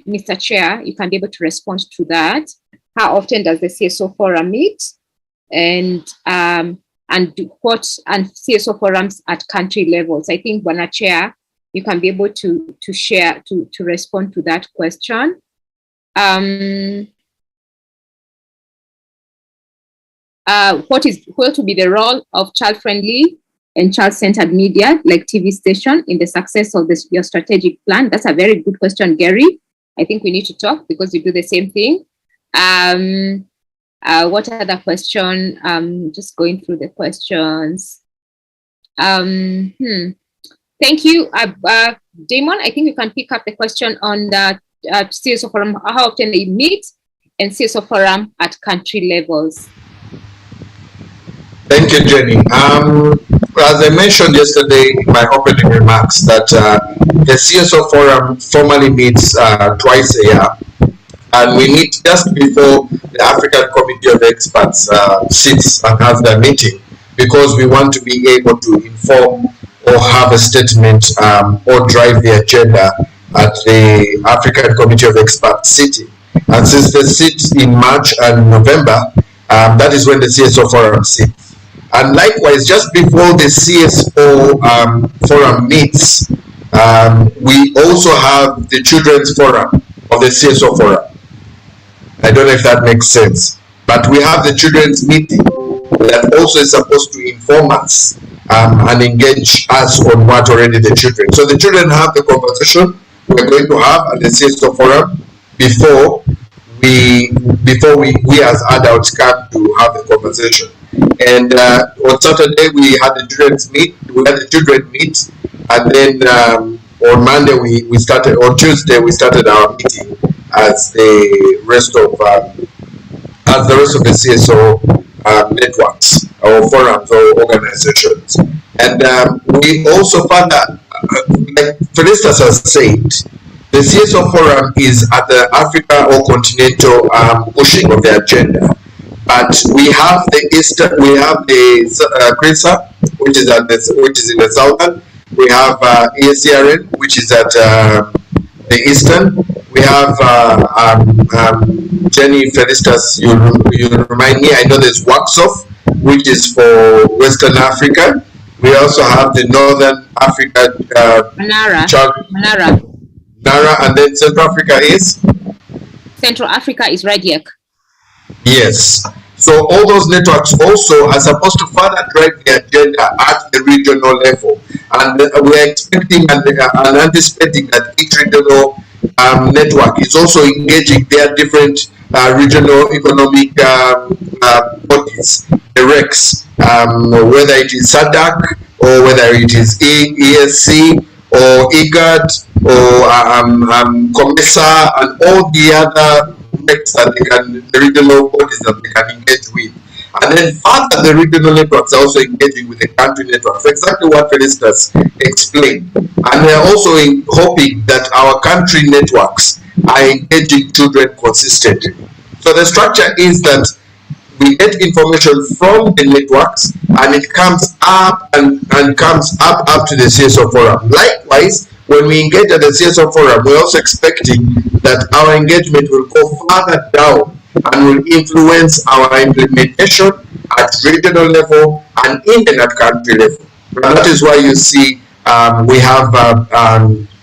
Mr. Chair, you can be able to respond to that. How often does the CSO Forum meet? And CSO Forums at country levels? I think, Bwana Chair, you can be able to share, to respond to that question. What will be the role of child-friendly and child-centered media like TV station in the success of your strategic plan? That's a very good question, Gary. I think we need to talk because you do the same thing. What other question? Just going through the questions. Thank you, Damon. I think you can pick up the question on the CSO Forum, how often they meet, and CSO Forum at country levels. Thank you, Jenny. As I mentioned yesterday in my opening remarks, that the CSO Forum formally meets twice a year, and we meet just before the African Committee of Experts sits and has their meeting, because we want to be able to inform or have a statement or drive the agenda at the African Committee of Experts sitting. And since they sit in March and November, that is when the CSO Forum sits. And likewise, just before the CSO Forum meets, we also have the Children's Forum of the CSO Forum. I don't know if that makes sense, but we have the Children's Meeting that also is supposed to inform us and engage us on what already the children. So the children have the conversation we're going to have at the CSO Forum before we as adults come to have the conversation. And on Saturday we had the children meet, and then on Monday we started, on Tuesday we started our meeting as the rest of the CSO networks or forums or organizations. And we also found that, like Felistas has said, the CSO Forum is at the Africa or continental pushing of the agenda. But we have the Eastern, we have the CRISA, which is in the southern. We have ESCRN, which is at the Eastern. We have Jenny Felistas, you remind me, I know there's WACSOF, which is for Western Africa. We also have the Northern Africa, Manara, and then Central Africa is? Central Africa is Radiac. Yes. So all those networks also are supposed to further drive the agenda at the regional level. And we are expecting and anticipating that each regional network is also engaging their different regional economic bodies, the RECs, whether it is SADC or whether it is ESC or IGAD or COMESA and all the other RECs that the regional bodies that they can engage with. And then further, the regional networks are also engaging with the country networks, exactly what Felistas explained. And we are also hoping that our country networks are engaging children consistently. So the structure is that we get information from the networks and it comes up and comes up to the CSO Forum. Likewise, when we engage at the CSO Forum, we're also expecting that our engagement will go further down and will influence our implementation at regional level and even at country level. And that is why you see we have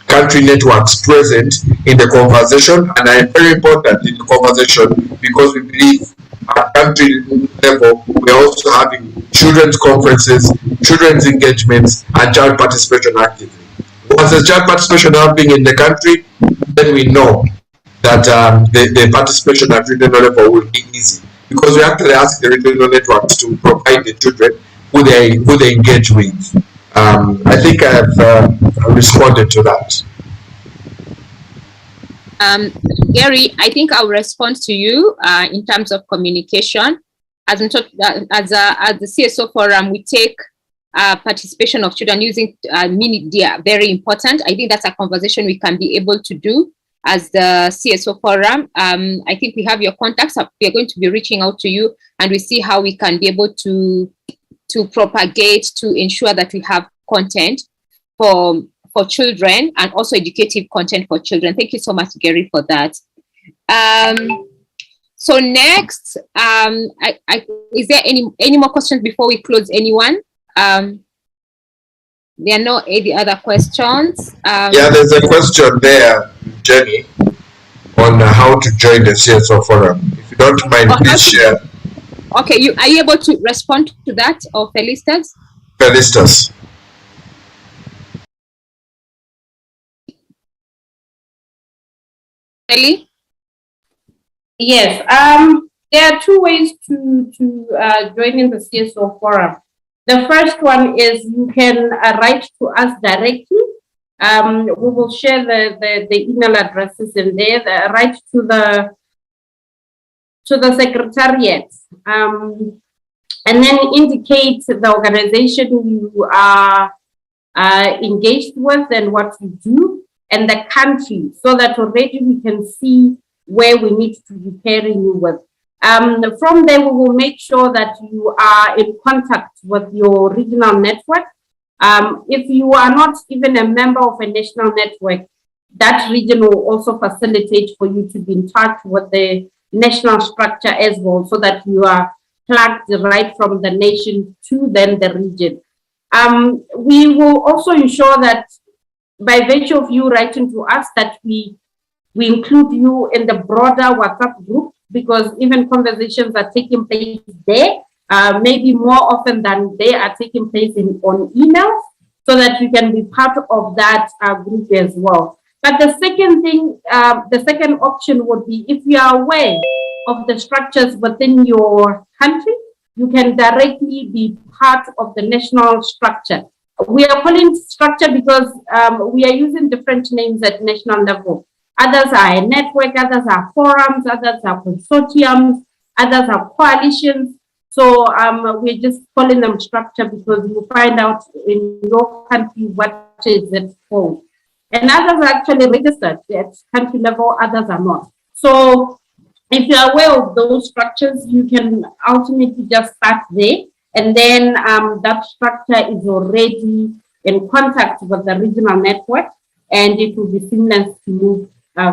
country networks present in the conversation, and are very important in the conversation because we believe at country level we are also having children's conferences, children's engagements, and child participation actively. Once there's child participation happening in the country, then we know that the participation at regional level will be easy, because we actually ask the regional networks to provide the children who they engage with. I think I've responded to that. Gary, I think I'll respond to you in terms of communication. As the CSO Forum, we take participation of children using media very important. I think that's a conversation we can be able to do as the CSO Forum. I think we have your contacts. We are going to be reaching out to you, and we see how we can be able to propagate, to ensure that we have content for children and also educative content for children. Thank you so much, Gary, for that. So next, is there any more questions before we close, anyone? There are no any other questions. Yeah, there's a question there, Jenny, on how to join the CSO Forum. If you don't mind, please share. Okay, are you able to respond to that, or Felicitas? Felicitas. Feli? Yes, there are two ways to join in the CSO Forum. The first one is you can write to us directly. We will share the email addresses in there. Write to the Secretariat, and then indicate the organization you are engaged with and what you do, and the country, so that already we can see where we need to be pairing you with. From there, we will make sure that you are in contact with your regional network. If you are not even a member of a national network, that region will also facilitate for you to be in touch with the national structure as well, so that you are plugged right from the nation to then the region. We will also ensure that by virtue of you writing to us, that we include you in the broader WhatsApp group, because even conversations are taking place there, maybe more often than they are taking place on emails, so that you can be part of that group as well. But the second thing, the second option would be, if you are aware of the structures within your country, you can directly be part of the national structure. We are calling structure because we are using different names at national level. Others are a network, others are forums, others are consortiums, others are coalitions. So we're just calling them structure because you find out in your country what is it called. And others are actually registered at country level, others are not. So if you're aware of those structures, you can ultimately just start there. And then that structure is already in contact with the regional network, and it will be seamless to move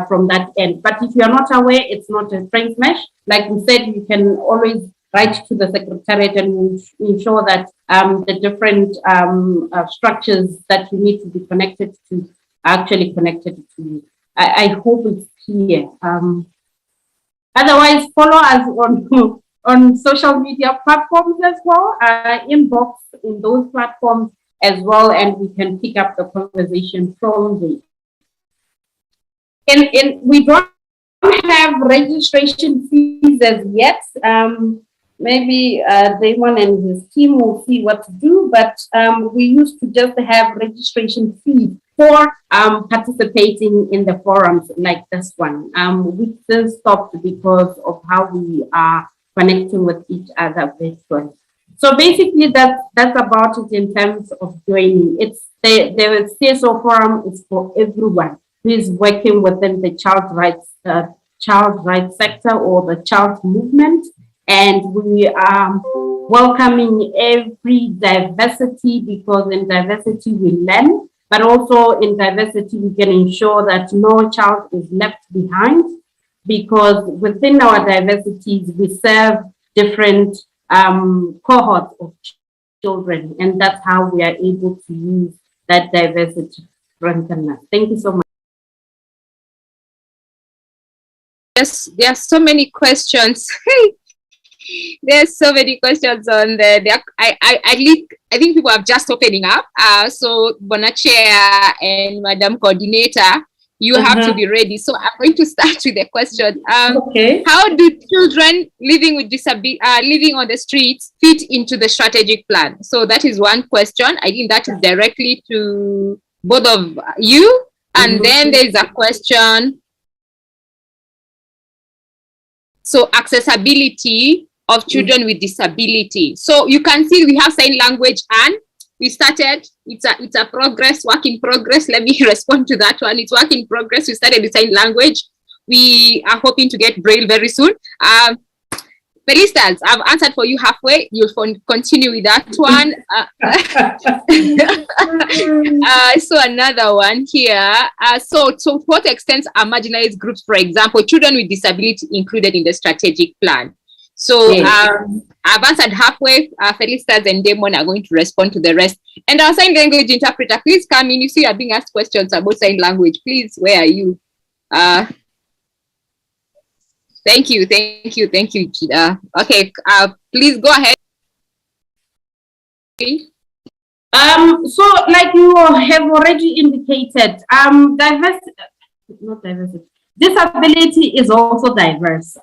from that end. But if you're not aware, it's not a train smash. Like we said, you can always write to the Secretariat, and we'll ensure that the different structures that you need to be connected to are actually connected to you. I hope it's clear. Otherwise, follow us on social media platforms as well, inbox in those platforms as well, and we can pick up the conversation from there. And we don't have registration fees as yet. Maybe Damon and his team will see what to do, but we used to just have registration fees for participating in the forums like this one. We still stopped because of how we are connecting with each other virtually. So basically that's about it in terms of joining. It's the CSO Forum is for everyone who is working within the child rights sector or the child movement. And we are welcoming every diversity, because in diversity we learn. but also in diversity, we can ensure that no child is left behind, because within our diversities, we serve different cohorts of children, and that's how we are able to use that diversity. Thank you so much. Yes, there are so many questions. There's so many questions on there. I think people are just opening up. So Bonachair and Madam Coordinator, you have to be ready. So I'm going to start with the question. Okay. How do children living with disability, living on the streets, fit into the strategic plan? So that is one question. I think that is directly to both of you. And then there is a question. So accessibility of children with disability. So you can see we have sign language, and we started, it's a progress, work in progress. Let me respond to that one. It's work in progress. We started with sign language. We are hoping to get Braille very soon. Felistas, I've answered for you halfway. You'll continue with that one. So another one here. So to what extent are marginalized groups, for example, children with disability, included in the strategic plan? So I've answered halfway. Felistas and Damon are going to respond to the rest. And our sign language interpreter, please come in. You see, you're being asked questions about sign language. Please, where are you? Thank you. Jida. Okay, please go ahead. Okay. So like you have already indicated, disability is also diverse.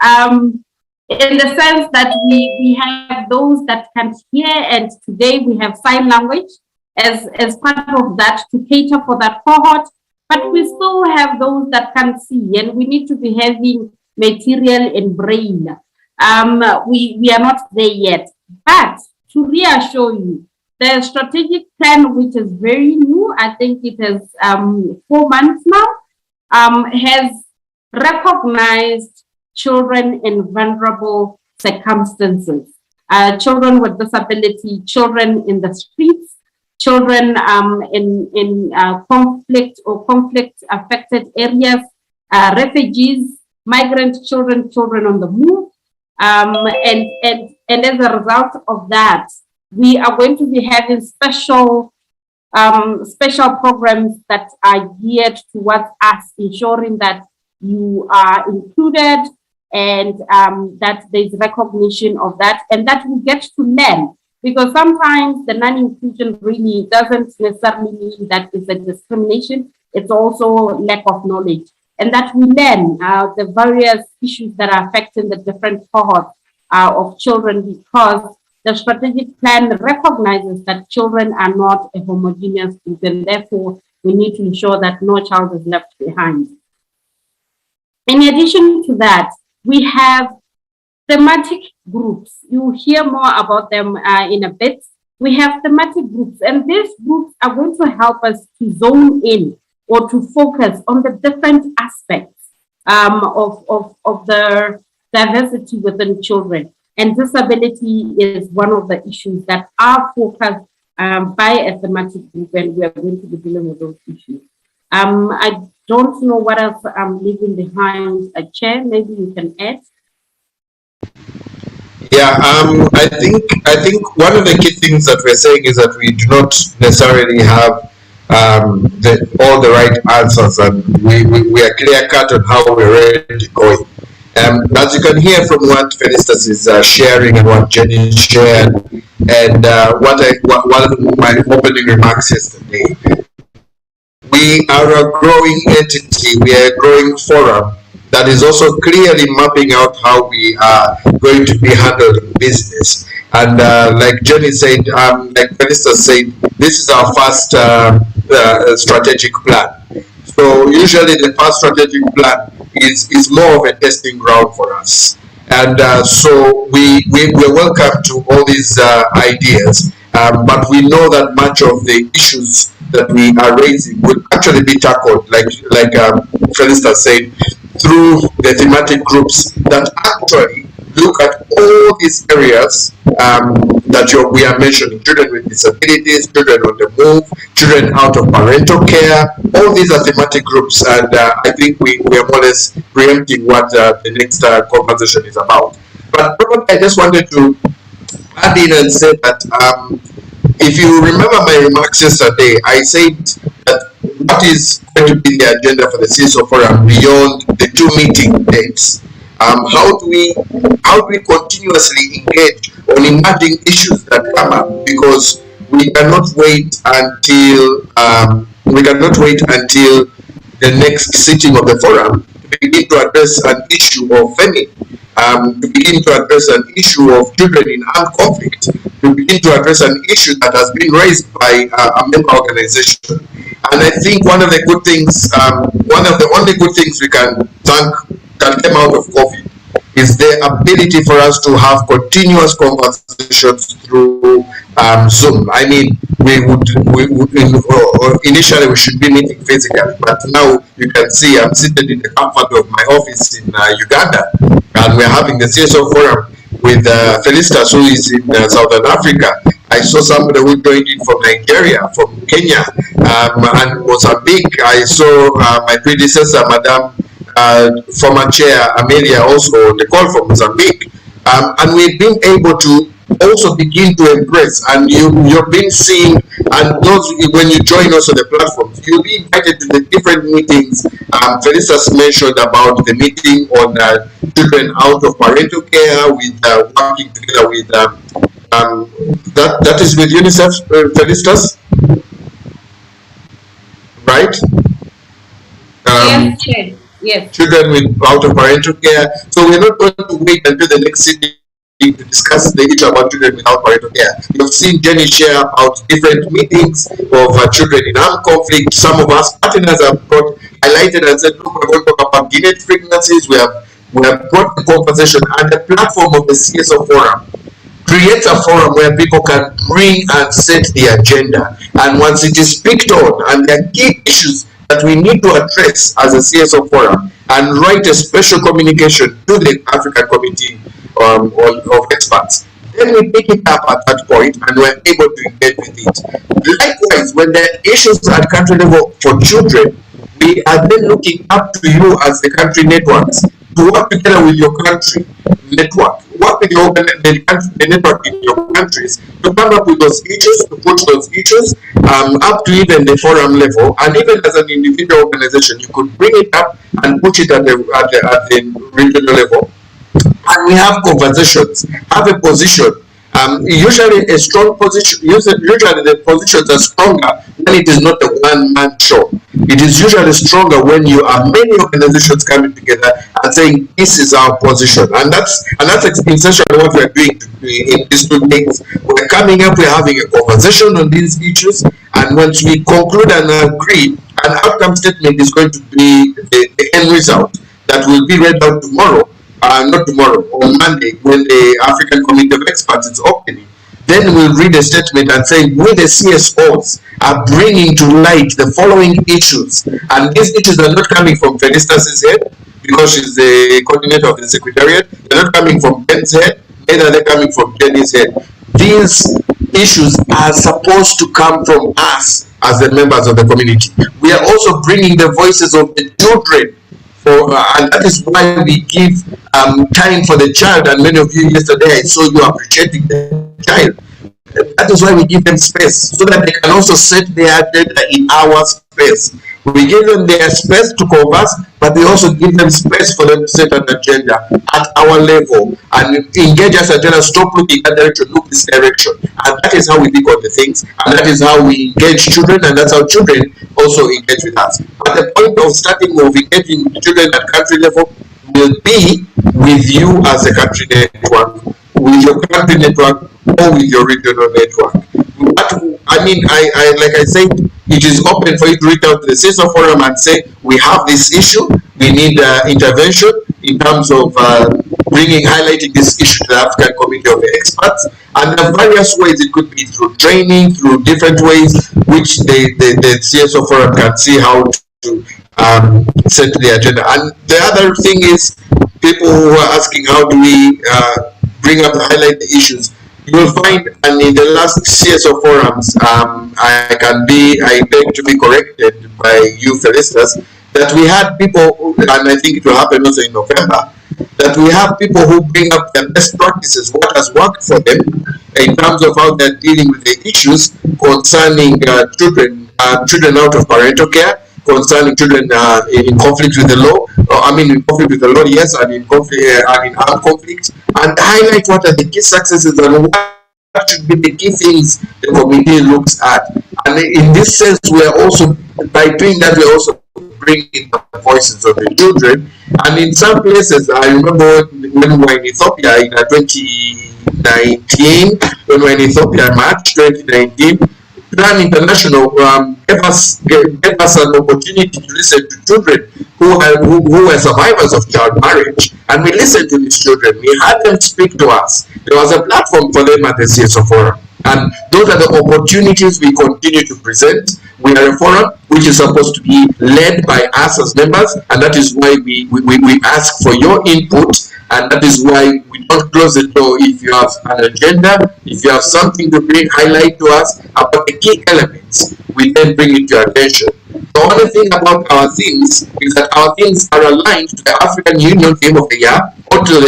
In the sense that we have those that can hear, and today we have sign language as part of that to cater for that cohort, but we still have those that can see, and we need to be having material in Braille. We are not there yet, but to reassure you, the strategic plan, which is very new, I think it is 4 months now, has recognized children in vulnerable circumstances, children with disability, children in the streets, children in conflict or conflict-affected areas, refugees, migrant children, children on the move. And as a result of that, we are going to be having special programs that are geared towards us, ensuring that you are included, and that there's recognition of that, and that we get to learn. Because sometimes the non-inclusion really doesn't necessarily mean that it's a discrimination, it's also lack of knowledge. And that we learn the various issues that are affecting the different cohorts of children, because the strategic plan recognizes that children are not a homogeneous group, and therefore we need to ensure that no child is left behind. In addition to that, we have thematic groups. You hear more about them in a bit. We have thematic groups, and these groups are going to help us to zone in or to focus on the different aspects of the diversity within children. And disability is one of the issues that are focused by a thematic group, and we are going to be dealing with those issues. I don't know what else I'm leaving behind. A chair, maybe you can add. Yeah, I think one of the key things that we're saying is that we do not necessarily have all the right answers, and we are clear cut on how we're really going. As you can hear from what Felistas is sharing and what Jenny shared, and one of my opening remarks yesterday, we are a growing entity, we are a growing forum that is also clearly mapping out how we are going to be handling business. And like Jenny said, like Felistas said, this is our first strategic plan. So usually the first strategic plan is more of a testing ground for us. And so we're welcome to all these ideas, but we know that much of the issues that we are raising will actually be tackled, like Felistas said, through the thematic groups that actually look at all these areas that we are mentioning: children with disabilities, children on the move, children out of parental care. All these are thematic groups, and I think we are more or less preempting what the next conversation is about. But probably I just wanted to add in and say that if you remember my remarks yesterday, I said that what is going to be the agenda for the CSO Forum beyond the 2 meeting dates? How do we continuously engage on emerging issues that come up? Because we cannot wait until the next sitting of the forum to begin to address an issue of famine, to begin to address an issue of children in armed conflict, to begin to address an issue that has been raised by a member organization. And I think one of the good things, one of the only good things we can thank can come out of COVID is the ability for us to have continuous conversations through Zoom. I mean, initially we should be meeting physically, but now you can see I'm seated in the comfort of my office in Uganda, and we're having the CSO Forum with Felicitas, who is in Southern Africa. I saw somebody who joined in from Nigeria, from Kenya, and Mozambique. I saw my predecessor, Madam former chair Amelia, also on the call from Mozambique, and we've been able to also begin to embrace, and you've been seeing, and those when you join us on the platforms, you'll be invited to the different meetings. Felicitas mentioned about the meeting on children out of parental care, with working together with that is with UNICEF, Felicitas, right? Yes. Yes. Children with out of parental care. So we're not going to wait until the next sitting to discuss the issue about children without parental care. You've seen Jenny share about different meetings of children in armed conflict. Some of us partners have highlighted and said, look, we're going to talk about teenage pregnancies. We have brought the conversation, and the platform of the CSO Forum creates a forum where people can bring and set the agenda. And once it is picked on, and there are key issues that we need to address as a CSO Forum, and write a special communication to the African Committee of Experts. Then we pick it up at that point, and we're able to engage with it. Likewise, when there are issues at country level for children, we are then looking up to you as the country networks to work together with your country network, work with the network in your countries to come up with those issues, to put those issues up to even the forum level, and even as an individual organization, you could bring it up and put it at the regional level. And we have conversations, have a position. Usually a strong position, usually the positions are stronger when it is not a one-man show. It is usually stronger when you are many organizations coming together and saying, this is our position. And that's essentially what we're doing in these 2 days. We're coming up, we're having a conversation on these issues, and once we conclude and agree, an outcome statement is going to be the end result that will be read out tomorrow. Not tomorrow, on Monday, when the African Committee of Experts is opening. Then we'll read a statement and say, we the CSOs are bringing to light the following issues. And these issues are not coming from Felicitas' head, because she's the coordinator of the Secretariat. They're not coming from Ben's head, neither are they coming from Jenny's head. These issues are supposed to come from us as the members of the community. We are also bringing the voices of the children, and that is why we give time for the child. And many of you yesterday, I saw you appreciating the child. That is why we give them space, so that they can also set their agenda in our space. We give them their space to converse, but we also give them space for them to set an agenda at our level and engage us agenda. Stop looking at direction, look this direction. And that is how we think of the things, and that is how we engage children, and that's how children also engage with us. But the point of starting of engaging with children at country level will be with you as a country network, with your country network, or with your regional network. But I mean, I like I said, it is open for you to reach out to the CSO Forum and say, we have this issue, we need intervention in terms of highlighting this issue to the African Committee of Experts. And there are various ways. It could be through training, through different ways, which the CSO Forum can see how to set the agenda. And the other thing is, people who are asking, how do we bring up, highlight the issues. You will find, and in the last CSO forums, I beg to be corrected by you, Felicitas, that we had people, and I think it will happen also in November, that we have people who bring up their best practices, what has worked for them in terms of how they're dealing with the issues concerning children out of parental care, concerning children in conflict with the law, in conflict with the law, yes, and in conflict, and in armed conflict, and highlight what are the key successes and what should be the key things the committee looks at. And in this sense, we are also, by doing that, we're also bringing the voices of the children. And in some places, I remember when we were in Ethiopia in 2019, when we were in Ethiopia in March 2019, Plan International gave us an opportunity to listen to children who were survivors of child marriage, and we listened to these children. We had them speak to us. There was a platform for them at the CSO Forum, and those are the opportunities we continue to present. We are a forum which is supposed to be led by us as members, and that is why we ask for your input, and that is why we don't close the door. If you have an agenda, if you have something to highlight to us about the key elements, we then bring it to your attention. The only thing about our themes is that our themes are aligned to the African Union theme of the year, or to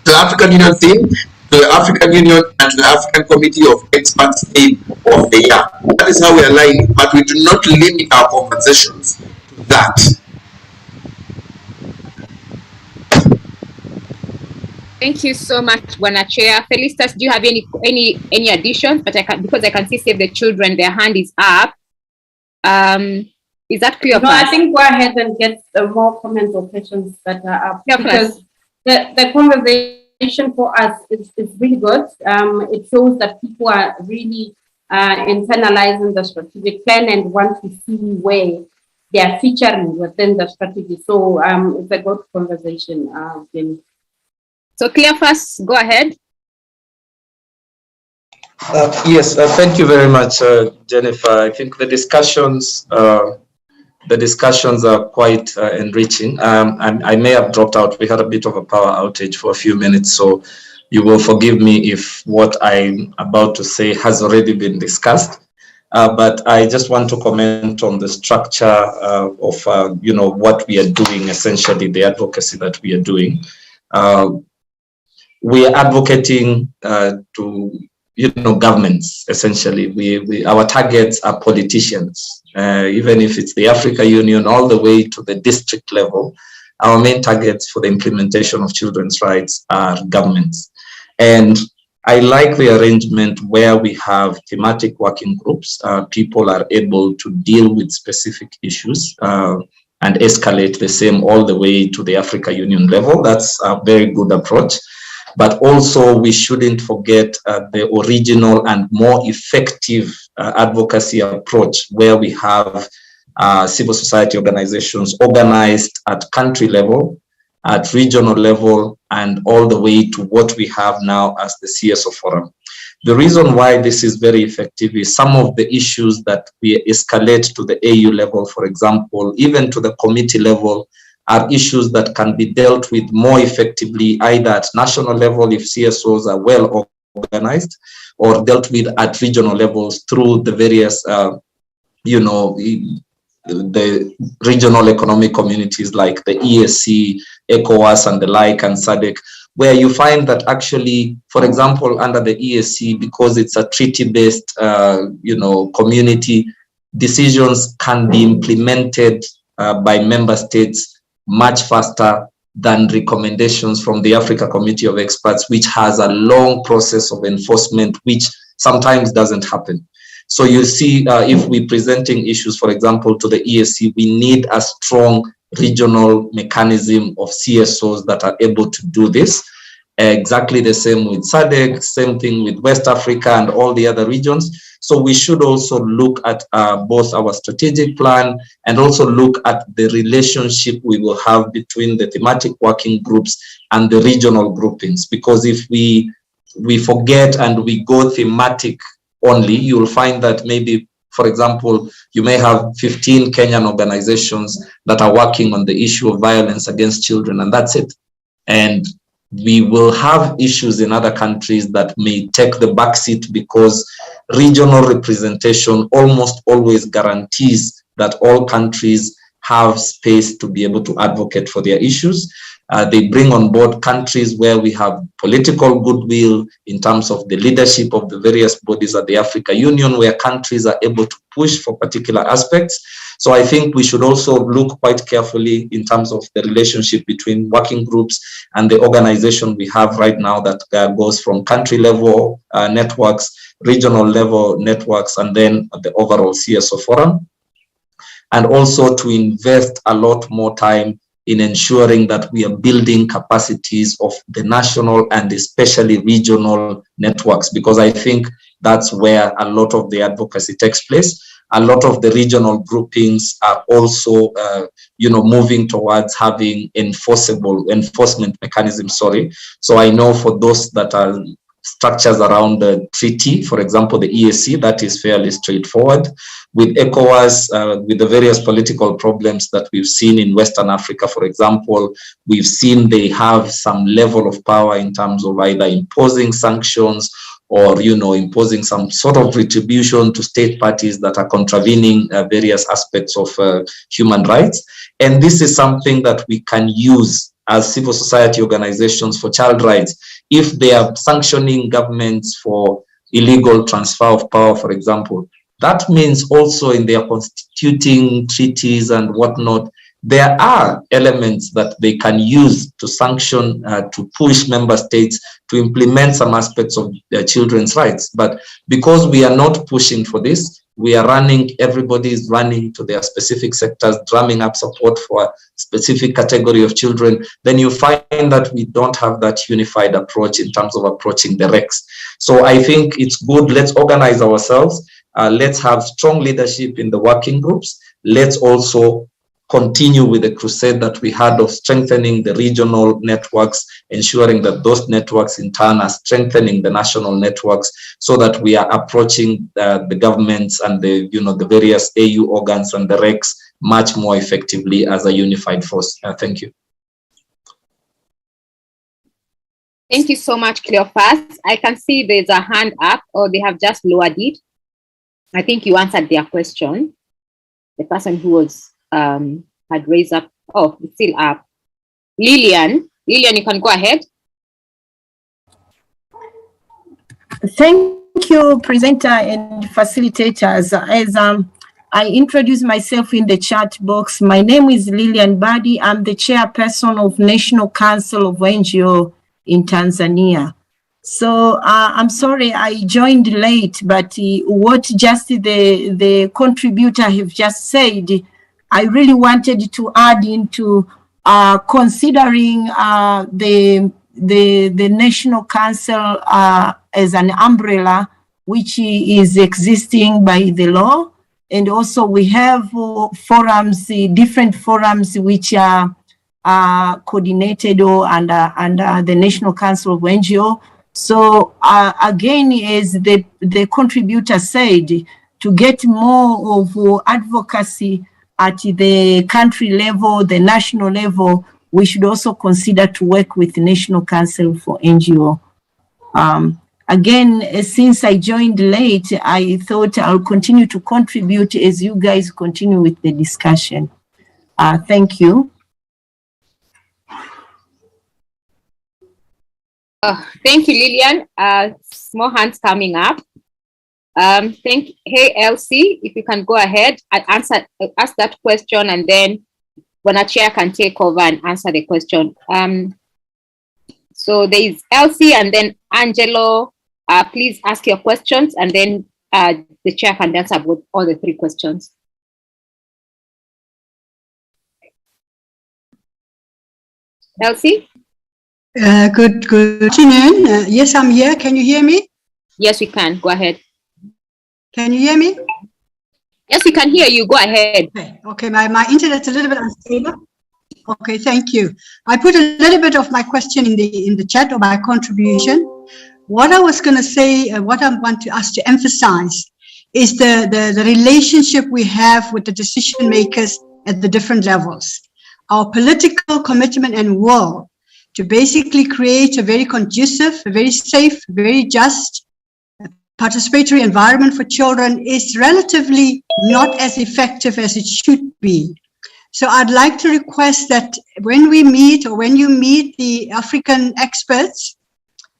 the African Union theme, to the African Union, and to the African Committee of Experts theme of the year. That is how we align it, but we do not limit our conversations to that. Thank you so much, Bwana Chair. Felicitas, do you have any additions? But because I can see Save the Children, their hand is up. Is that clear? No, I think go ahead and get more comments or questions that are up. Yeah, because the conversation for us is really good. It shows that people are really internalizing the strategic plan and want to see where they are featuring within the strategy. So it's a good conversation, Jenny. So Cleophas, go ahead. Yes, thank you very much, Jennifer. I think the discussions are quite enriching. I may have dropped out. We had a bit of a power outage for a few minutes, so you will forgive me if what I'm about to say has already been discussed. But I just want to comment on the structure of what we are doing, essentially the advocacy that we are doing. We are advocating to governments, essentially. Our targets are politicians, even if it's the African Union all the way to the district level. Our main targets for the implementation of children's rights are governments. And I like the arrangement where we have thematic working groups. People are able to deal with specific issues and escalate the same all the way to the African Union level. That's a very good approach. But also, we shouldn't forget the original and more effective advocacy approach, where we have civil society organizations organized at country level, at regional level, and all the way to what we have now as the CSO Forum. The reason why this is very effective is some of the issues that we escalate to the AU level, for example, even to the committee level, are issues that can be dealt with more effectively either at national level if CSOs are well organized, or dealt with at regional levels through the various, the regional economic communities like the ESC, ECOWAS and the like, and SADC, where you find that actually, for example, under the ESC, because it's a treaty-based, community, decisions can be implemented by member states much faster than recommendations from the Africa Committee of Experts, which has a long process of enforcement, which sometimes doesn't happen. So you see, if we're presenting issues, for example, to the ESC, we need a strong regional mechanism of CSOs that are able to do this. Exactly the same with SADC, same thing with West Africa and all the other regions. So we should also look at both our strategic plan and also look at the relationship we will have between the thematic working groups and the regional groupings. Because if we forget and we go thematic only, you'll find that maybe, for example, you may have 15 Kenyan organizations that are working on the issue of violence against children, and that's it. And we will have issues in other countries that may take the backseat because regional representation almost always guarantees that all countries have space to be able to advocate for their issues. They bring on board countries where we have political goodwill in terms of the leadership of the various bodies at the Africa Union, where countries are able to push for particular aspects. So I think we should also look quite carefully in terms of the relationship between working groups and the organization we have right now that goes from country level networks, regional level networks, and then the overall CSO Forum. And also to invest a lot more time in ensuring that we are building capacities of the national and especially regional networks, because I think that's where a lot of the advocacy takes place. A lot of the regional groupings are also, moving towards having enforcement mechanisms. So I know for those that are structures around the treaty, for example, the EAC, that is fairly straightforward. With ECOWAS, with the various political problems that we've seen in Western Africa, for example, we've seen they have some level of power in terms of either imposing sanctions or, imposing some sort of retribution to state parties that are contravening various aspects of human rights. And this is something that we can use as civil society organizations for child rights. If they are sanctioning governments for illegal transfer of power, for example, that means also in their constituting treaties and whatnot, there are elements that they can use to sanction, to push member states to implement some aspects of their children's rights. But because we are not pushing for this, everybody is running to their specific sectors, drumming up support for a specific category of children, then you find that we don't have that unified approach in terms of approaching the recs. So I think it's good, let's organize ourselves, let's have strong leadership in the working groups, let's also continue with the crusade that we had of strengthening the regional networks, ensuring that those networks in turn are strengthening the national networks so that we are approaching the governments and the various AU organs and the recs much more effectively as a unified force. Thank you. Thank you so much, Cleophas. I can see there's a hand up, or they have just lowered it. I think you answered their question. The person who was had raised up. Oh, it's still up. Lillian, you can go ahead. Thank you, presenter and facilitators. As I introduce myself in the chat box, my name is Lillian Badi. I'm the chairperson of National Council of NGO in Tanzania. So I'm sorry I joined late, but what just the contributor have just said, I really wanted to add into considering the National Council as an umbrella, which is existing by the law. And also we have forums, different forums which are coordinated or under the National Council of NGO. So again, as the contributor said, to get more of advocacy at the country level, the national level, we should also consider to work with the National Council for NGO. Again, since I joined late, I thought I'll continue to contribute as you guys continue with the discussion. Thank you. Thank you, Lillian. More hands coming up. Hey, Elsie, if you can go ahead and ask that question, and then when a chair can take over and answer the question. So there is Elsie and then Angelo. Please ask your questions, and then the chair can answer all the three questions. Elsie? Good afternoon. Yes, I'm here. Can you hear me? Yes, we can. Go ahead. Can you hear me? Yes, we can hear you. Go ahead. Okay, my internet's a little bit unstable. Okay, thank you. I put a little bit of my question in the chat, or my contribution. What I was going to say, what I want to us to emphasize is the relationship we have with the decision makers at the different levels. Our political commitment and will to basically create a very conducive, a very safe, very just, participatory environment for children is relatively not as effective as it should be. So I'd like to request that when we meet, or when you meet the African experts,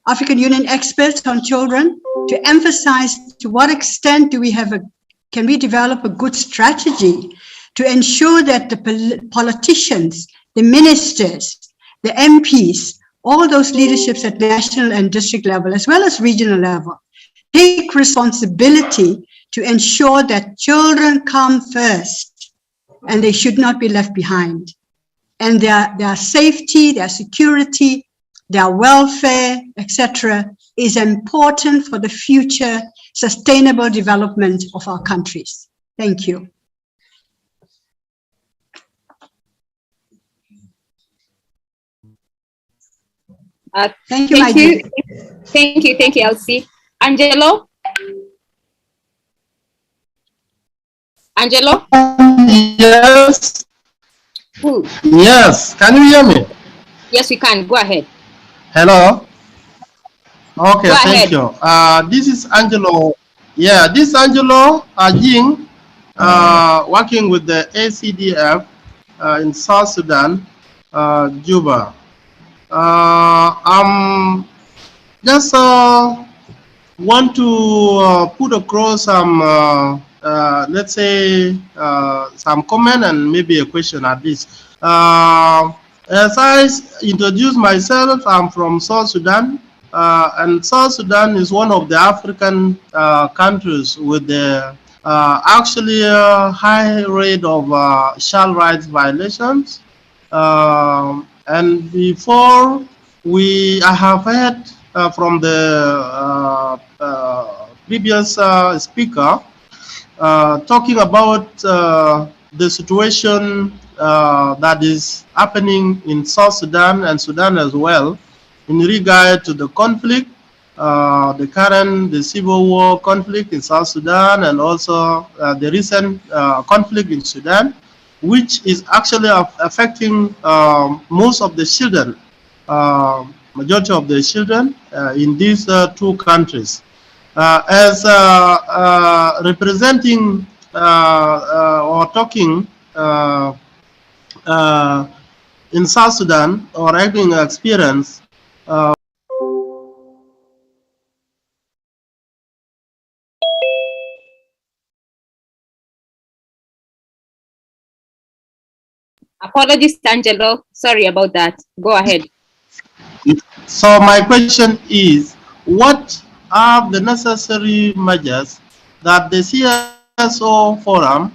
African Union experts on children, to emphasize to what extent do we have can we develop a good strategy to ensure that the politicians, the ministers, the MPs, all those leaderships at national and district level, as well as regional level, take responsibility to ensure that children come first and they should not be left behind. And their safety, their security, their welfare, etc., is important for the future sustainable development of our countries. Thank you. Thank you, Elsie. Angelo? Angelo? Yes. Who? Yes. Can you hear me? Yes, we can. Go ahead. Hello. Okay, Go thank ahead. you. This is Angelo. Yeah, this is Angelo Jing, working with the ACDF in South Sudan, Juba. I'm just want to put across some, let's say, some comment and maybe a question at least. As I introduce myself, I'm from South Sudan, and South Sudan is one of the African countries with the actually a high rate of child rights violations. And before I have heard from the previous speaker talking about the situation that is happening in South Sudan and Sudan as well in regard to the conflict, the civil war conflict in South Sudan, and also the recent conflict in Sudan, which is actually affecting most of the children, majority of the children in these two countries. As representing or talking in South Sudan or having experience, Apologies, Angelo. Sorry about that. Go ahead. So my question is, what are the necessary measures that the CSO Forum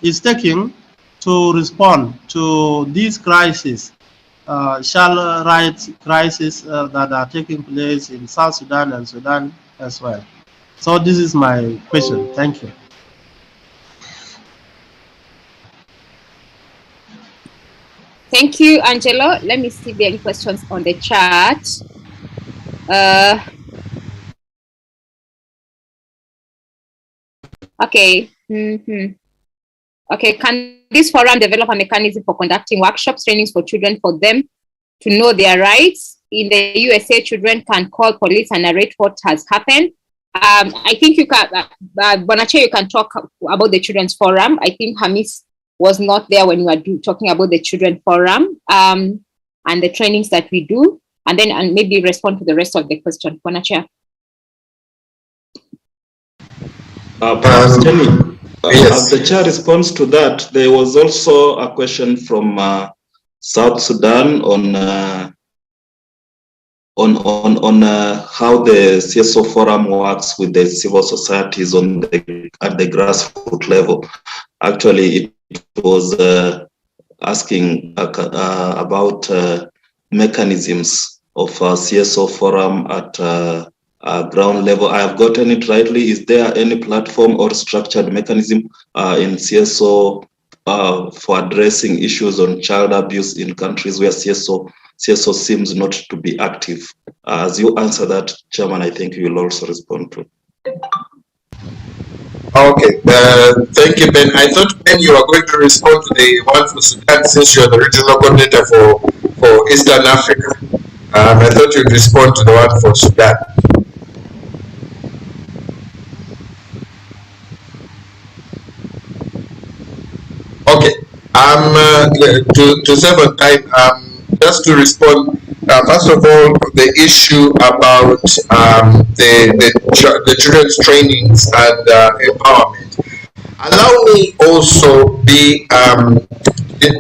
is taking to respond to these crises, child rights crises that are taking place in South Sudan and Sudan as well? So this is my question. Thank you. Thank you, Angelo. Let me see if there are any questions on the chat. Okay. Okay, can this forum develop a mechanism for conducting workshops, trainings for children, for them to know their rights? In the USA, children can call police and narrate what has happened. I think you can, Bonache, you can talk about the Children's Forum. I think Hamis was not there when we were talking about the Children's Forum and the trainings that we do, and then maybe respond to the rest of the question. Bonache. Perhaps, Jenny, as the chair responds to that, there was also a question from South Sudan on how the CSO Forum works with the civil societies at the grassroots level. Actually, it was asking about mechanisms of CSO Forum at ground level. I have gotten it rightly. Is there any platform or structured mechanism in CSO for addressing issues on child abuse in countries where CSO seems not to be active? As you answer that, Chairman, I think you will also respond to. Okay, thank you, Ben. I thought, Ben, you were going to respond to the one for Sudan, since you're the regional coordinator for Eastern Africa. I thought you'd respond to the one for Sudan. Okay. To save on time, just to respond, first of all, the issue about the children's trainings and empowerment. Allow me also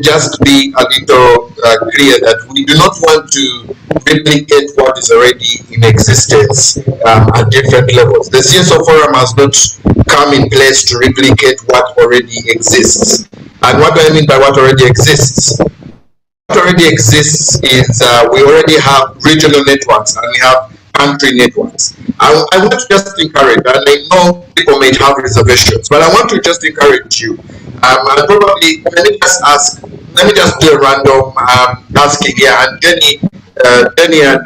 just be a little clear that we do not want to replicate what is already in existence at different levels. The CSO Forum has not come in place to replicate what already exists. And what do I mean by what already exists? What already exists is we already have regional networks and we have country networks. I want to just encourage, and I know people may have reservations, but I want to just encourage you. And probably, let me just do a random asking here. And Jenny and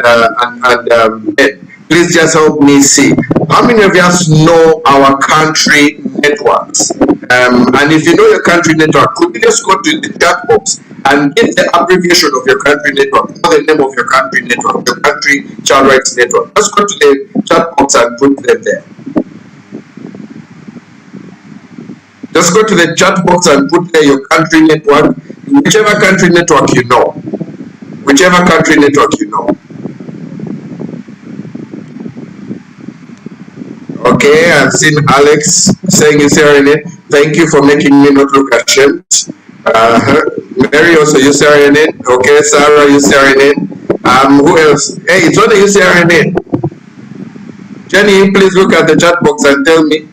Ben, please just help me see. How many of us know our country networks? And if you know your country network, could you just go to the chat box and give the abbreviation of your country network, or the name of your country network, your country child rights network? Just go to the chat box and put them there. Just go to the chat box and put there your country network, whichever country network you know. Whichever country network you know. Okay, I've seen Alex saying UCRNA. Thank you for making me not look ashamed. Mary also UCRNA. Okay, Sarah UCRNA. Who else? Hey, it's not a UCRNA. Jenny, please look at the chat box and tell me.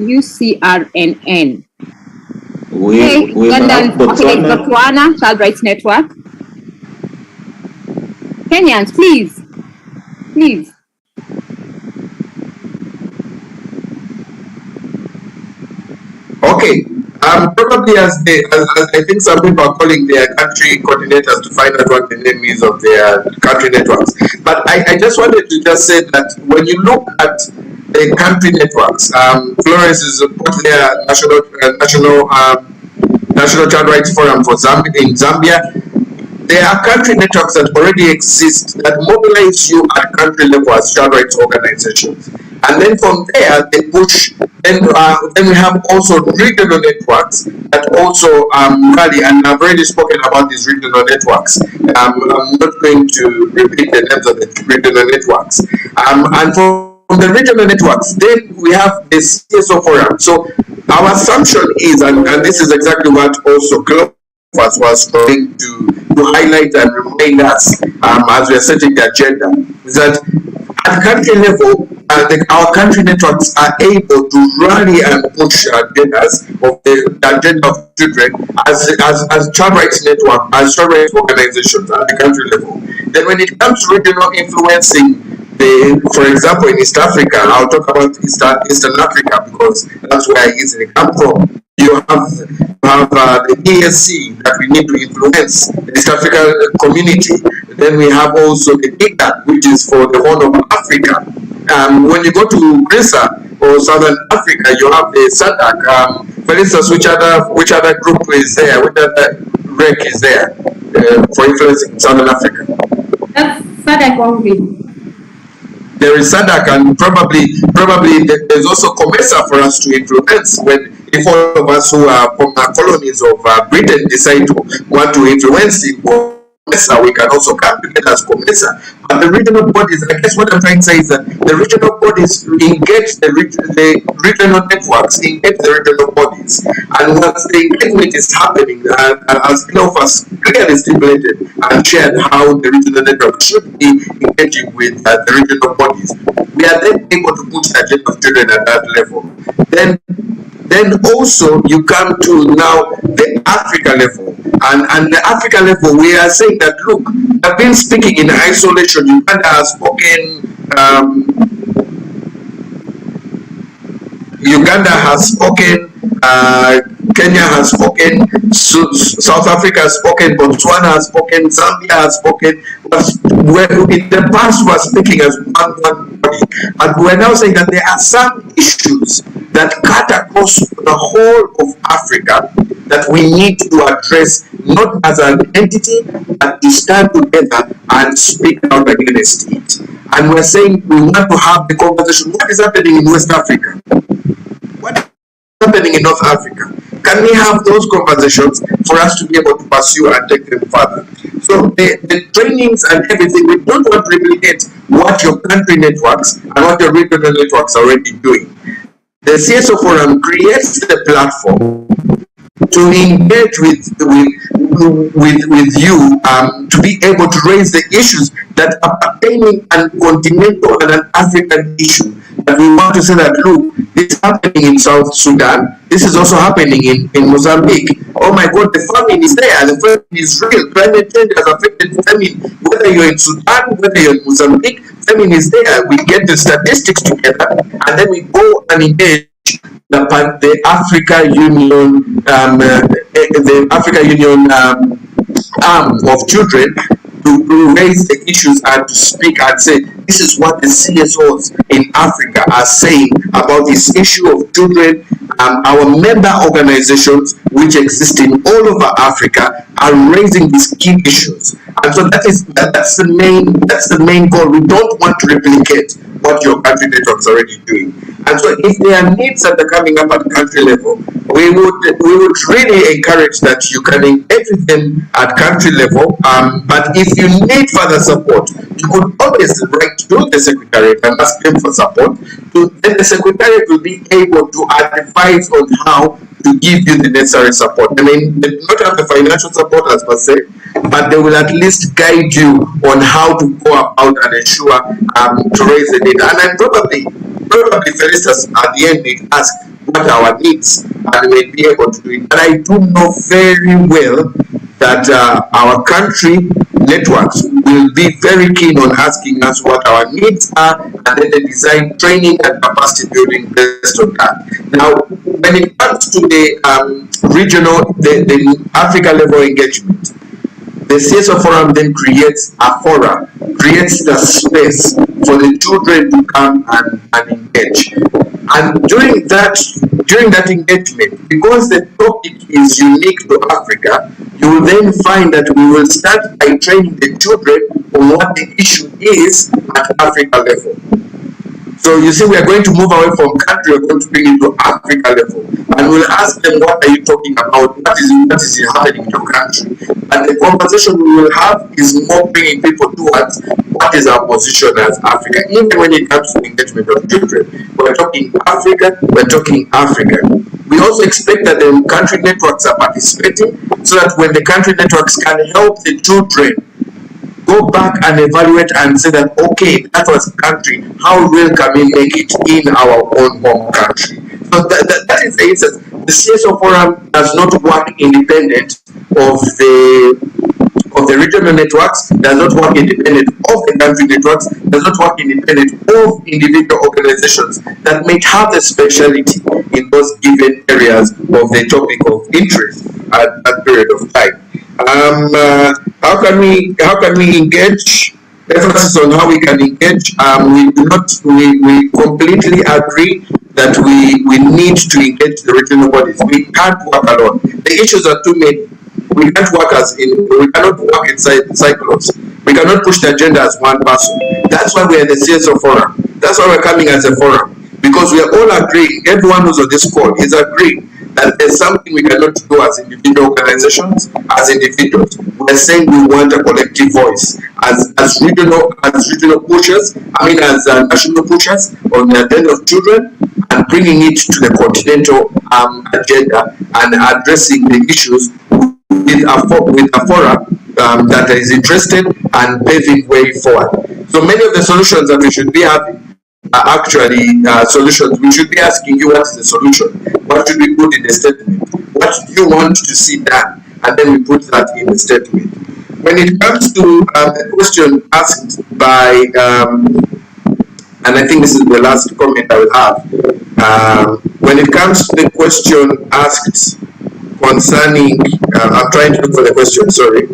UCRNN. We Botswana Child Rights Network. Kenyans, please. Okay. Probably as I think some people are calling their country coordinators to find out what the name is of their country networks. But I just wanted to just say that when you look at the country networks, Florence is put their National Child Rights Forum for Zambia. There are country networks that already exist that mobilize you at country level as child rights organizations. And then from there, they push, then we have also regional networks that also rally, and I've already spoken about these regional networks. I'm not going to repeat the names of the regional networks. And from the regional networks, then we have the CSO Forum. So our assumption is, and this is exactly what also was trying to highlight and remind us as we are setting the agenda, is that at country level, our country networks are able to rally and push agendas of the agenda of children as child rights network, as child rights organizations at the country level. Then when it comes to regional influencing, for example, in East Africa, I'll talk about Eastern Africa because that's where I easily come from. You have the ESC that we need to influence the East African community. Then we have also the DICA, which is for the Horn of Africa. When you go to Greece or Southern Africa, you have the SADC. For instance, which other group is there? Which other rank is there for influencing Southern Africa? That's SADC only. There is SADC, and probably there's also COMESA for us to influence if all of us who are from the colonies of Britain decide to want to influence in COMESA, we can also come together as COMESA. But the regional bodies, I guess what I'm trying to say is that the regional bodies engage the regional networks, engage the regional bodies. And once the engagement is happening, as Clove has clearly stipulated and shared how the regional network should be engaging with the regional bodies, we are then able to push the agenda of children at that level. Then also you come to now the Africa level. And the Africa level, we are saying that, look, I've been speaking in isolation. Uganda has spoken, Kenya has spoken, South Africa has spoken, Botswana has spoken, Zambia has spoken. In the past, we were speaking as one body. And we're now saying that there are some issues that cut across the whole of Africa that we need to address, not as an entity, but to stand together and speak out against it. And we're saying we want to have the conversation. What is happening in West Africa? What is happening in North Africa? Can we have those conversations for us to be able to pursue and take them further? So the trainings and everything, we don't want to replicate what your country networks and what your regional networks are already doing. The CSO Forum creates the platform to engage with you, to be able to raise the issues that are pertaining an continental and an African issue. That we want to say that, look, this is happening in South Sudan, this is also happening in Mozambique. Oh my God, the famine is there, the famine is real, climate change has affected famine, whether you're in Sudan, whether you're in Mozambique, famine is there. We get the statistics together, and then we go and engage the Africa Union, arm of children to raise the issues and to speak and say, this is what the CSOs in Africa are saying about this issue of children. Our member organizations, which exist in all over Africa, are raising these key issues. And so that's the main goal. We don't want to replicate what your country network is already doing. And so if there are needs that are coming up at country level, we would really encourage that you can engage with them at country level. But if you need further support, you could always write to the Secretariat and ask them for support. Then the Secretariat will be able to advise on how to give you the necessary support. I mean, they do not have the financial support as per se, but they will at least guide you on how to go about and ensure to raise the need. And then probably Felicitas at the end may ask what our needs, and we may be able to do it. And I do know very well that our country networks will be very keen on asking us what our needs are, and then they design training and capacity building based on that. Now, when it comes to the regional, the Africa level engagement, the CSO Forum then creates a forum, creates the space for the children to come and engage. And during that engagement, because the topic is unique to Africa, you will then find that we will start by training the children on what the issue is at Africa level. So you see, we are going to move away from country, we're going to bring it to Africa level. And we'll ask them, what are you talking about? What is happening in your country? And the conversation we will have is more bringing people towards what is our position as Africa. Even when it comes to engagement of children, we're talking Africa, we're talking Africa. We also expect that the country networks are participating, so that when the country networks can help the children go back and evaluate and say that, okay, that was country, how real can we make it in our own home country? So that is the instance. The CSO Forum does not work independent of the regional networks, does not work independent of the country networks, does not work independent of individual organizations that may have a specialty in those given areas of the topic of interest at that period of time. How can we engage? Emphasis on how we can engage. We completely agree that we need to engage the regional bodies. We can't work alone. The issues are too many. We cannot work in cycles. We cannot push the agenda as one person. That's why we are the CSO Forum. That's why we're coming as a forum, because we are all agreeing. Everyone who's on this call is agreeing that there's something we cannot do as individual organizations, as individuals. We're saying we want a collective voice as regional pushers, as national pushers on the agenda of children, and bringing it to the continental agenda and addressing the issues with a forum that is interested and paving way forward. So many of the solutions that we should be having are actually solutions. We should be asking you, what is the solution? What should we put in the statement? What do you want to see done? And then we put that in the statement. When it comes to the question asked by, and I think this is the last comment I will have, when it comes to the question asked concerning, I'm trying to look for the question, sorry.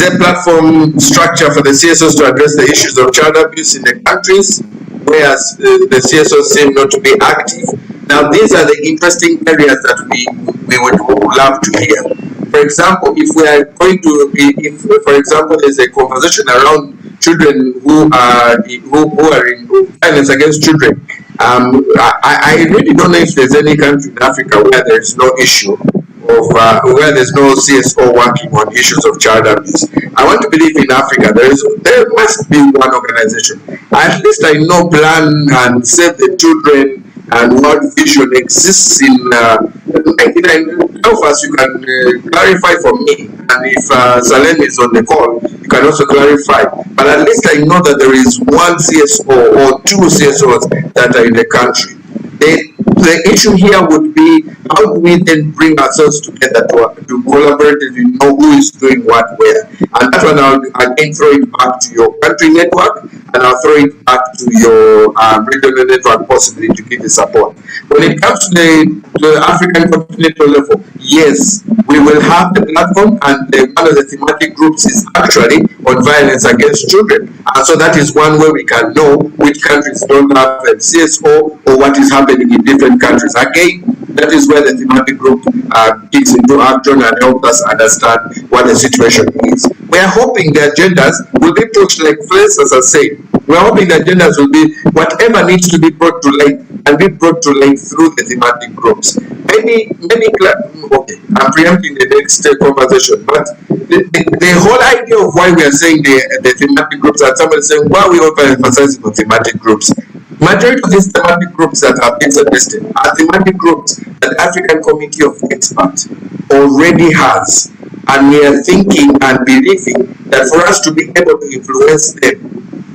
a platform structure for the CSOs to address the issues of child abuse in the countries where the CSOs seem not to be active. Now, these are the interesting areas that we would love to hear. For example, if we are going to, if for example, there's a conversation around children who are in violence against children, I really don't know if there's any country in Africa where there is no issue of where there's no CSO working on issues of child abuse. I want to believe in Africa there must be one organization. At least I know Plan and Save the Children and World Vision exists in 99. Of you can clarify for me, and if Salem is on the call, you can also clarify. But at least I know that there is one CSO or two CSOs that are in the country. The issue here would be, how do we then bring ourselves together to collaborate and know who is doing what where? And that one I'll again throw it back to your country network, and I'll throw it back to your regional network possibly to give the support. When it comes to the African continental level, yes, we will have the platform, and one of the thematic groups is actually on violence against children. And so that is one way we can know which countries don't have a CSO or what is happening in different countries. Again, that is where the thematic group kicks into action and helps us understand what the situation is. We are hoping the agendas will be approached like first, as I said. We are hoping the agendas will be whatever needs to be brought to light and be brought to light through the thematic groups. Okay, I'm preempting the next conversation, but the whole idea of why we are saying the thematic groups, and somebody saying why we overemphasizing on thematic groups. Majority of these thematic groups that have been suggested are thematic groups that African Committee of Experts already has, and we are thinking and believing that for us to be able to influence them,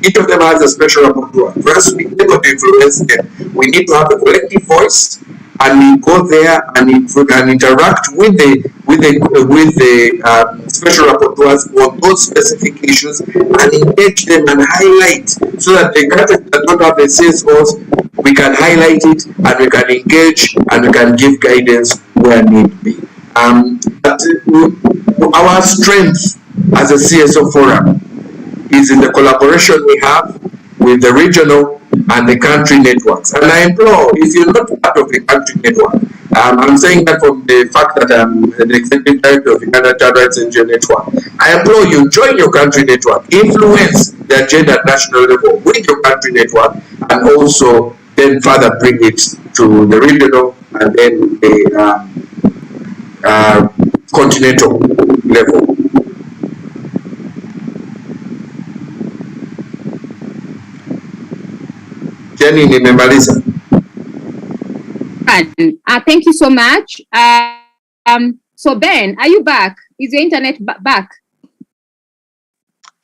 each of them has a special rapporteur. For us to be able to influence them, we need to have a collective voice, and we go there and interact with the special rapporteurs on those specific issues and engage them and highlight, so that the countries that don't have the CSOs, we can highlight it and we can engage and we can give guidance where need be. But our strength as a CSO forum is in the collaboration we have with the regional and the country networks. And I implore, if you're not part of the country network, I'm saying that from the fact that I'm the executive director of the Uganda Child Rights NGO Network, I implore you, join your country network, influence the agenda at national level with your country network, and also then further bring it to the regional and then the continental level. Jenny, nimemaliza. Thank you so much. So Ben, are you back? Is your internet back?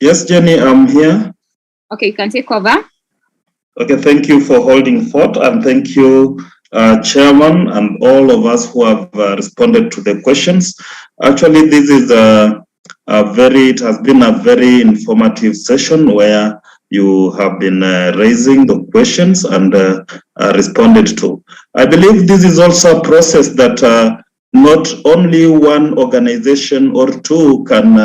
Yes, Jenny, I'm here. Okay, you can take over. Okay, thank you for holding forth, and thank you, Chairman, and all of us who have responded to the questions. Actually, this is it has been a very informative session where you have been raising the questions and responded to. I believe this is also a process that not only one organization or two can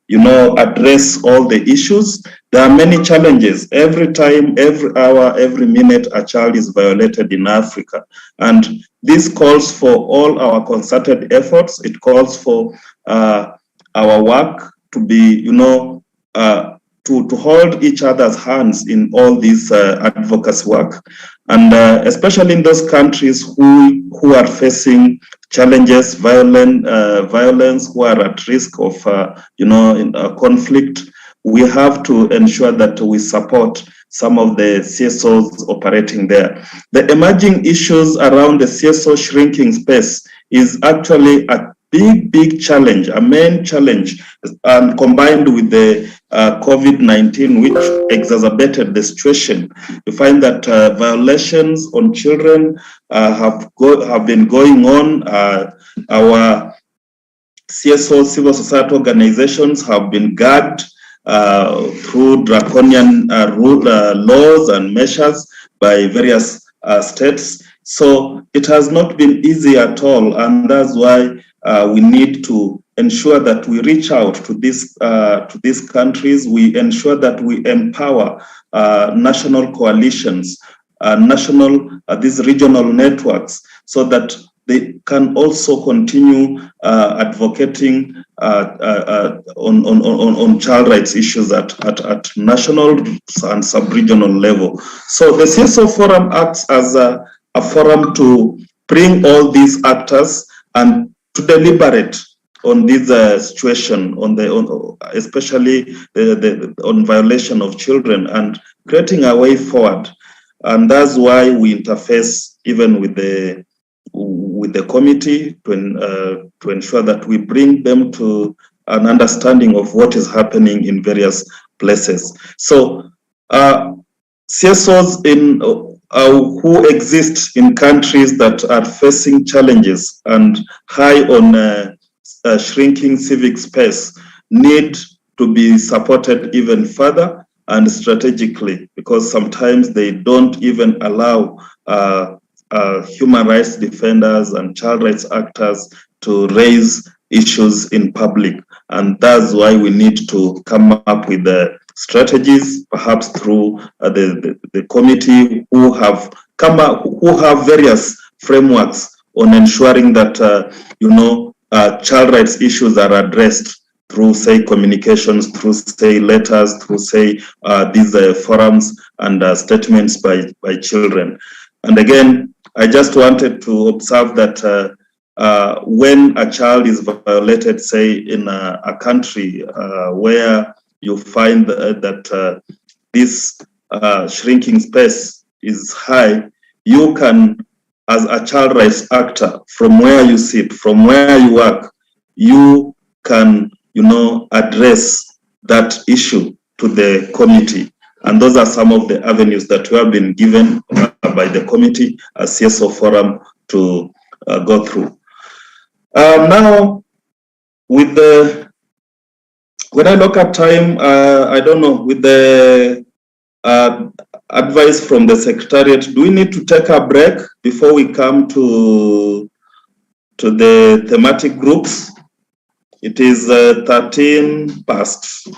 address all the issues. There are many challenges. Every time, every hour, every minute, a child is violated in Africa. And this calls for all our concerted efforts. It calls for our work to be, to hold each other's hands in all this advocacy work. And especially in those countries who are facing challenges, violence, who are at risk of, conflict, we have to ensure that we support some of the CSOs operating there. The emerging issues around the CSO shrinking space is actually a big challenge, a main challenge, and combined with the COVID-19, which exacerbated the situation. You find that violations on children have been going on. Our CSO civil society organizations have been gagged through draconian laws and measures by various states. So it has not been easy at all, and that's why we need to ensure that we reach out to these countries. We ensure that we empower national coalitions, these regional networks, so that they can also continue advocating on child rights issues at national and sub-regional level. So the CSO Forum acts as a forum to bring all these actors and to deliberate on this situation, especially on violation of children, and creating a way forward. And that's why we interface even with the committee to ensure that we bring them to an understanding of what is happening in various places. So CSOs who exist in countries that are facing challenges and high on shrinking civic space need to be supported even further and strategically, because sometimes they don't even allow human rights defenders and child rights actors to raise issues in public. And that's why we need to come up with the strategies, perhaps through the committee who have various frameworks on ensuring that child rights issues are addressed through, say, communications, through, say, letters, through, say, these forums and statements by children. And again, I just wanted to observe that when a child is violated, say, in a country where you find that this shrinking space is high, you can, as a child rights actor, from where you sit, from where you work, you can, address that issue to the committee. And those are some of the avenues that we have been given by the committee as CSO Forum to go through. Now, when I look at time, I don't know, with the advice from the Secretariat, do we need to take a break before we come to the thematic groups? It is 13 past,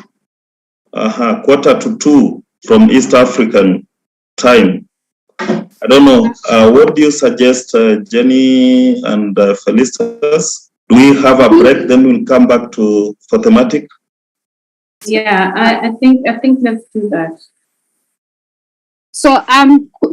1:45 from East African time. I don't know, what do you suggest, Jenny and Felicitas? Do we have a break, then we'll come back for thematic? Yeah, I think let's do that. So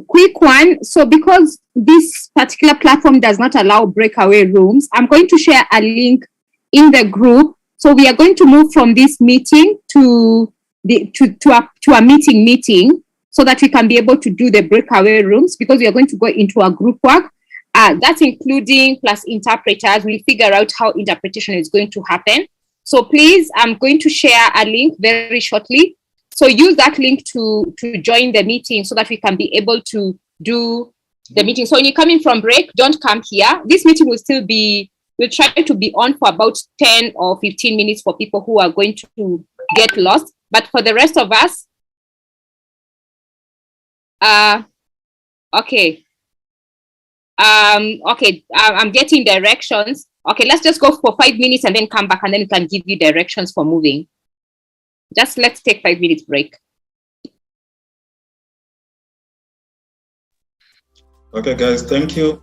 quick one. So because this particular platform does not allow breakaway rooms, I'm going to share a link in the group. So we are going to move from this meeting to a meeting so that we can be able to do the breakaway rooms, because we are going to go into a group work. That's including plus interpreters. We'll figure out how interpretation is going to happen. So please, I'm going to share a link very shortly. So use that link to join the meeting so that we can be able to do the meeting. So when you're coming from break, don't come here. This meeting will still be, we'll try to be on for about 10 or 15 minutes for people who are going to get lost. But for the rest of us, okay. I'm getting directions. Okay, let's just go for 5 minutes and then come back, and then we can give you directions for moving. Just let's take 5 minutes break. Okay, guys, thank you.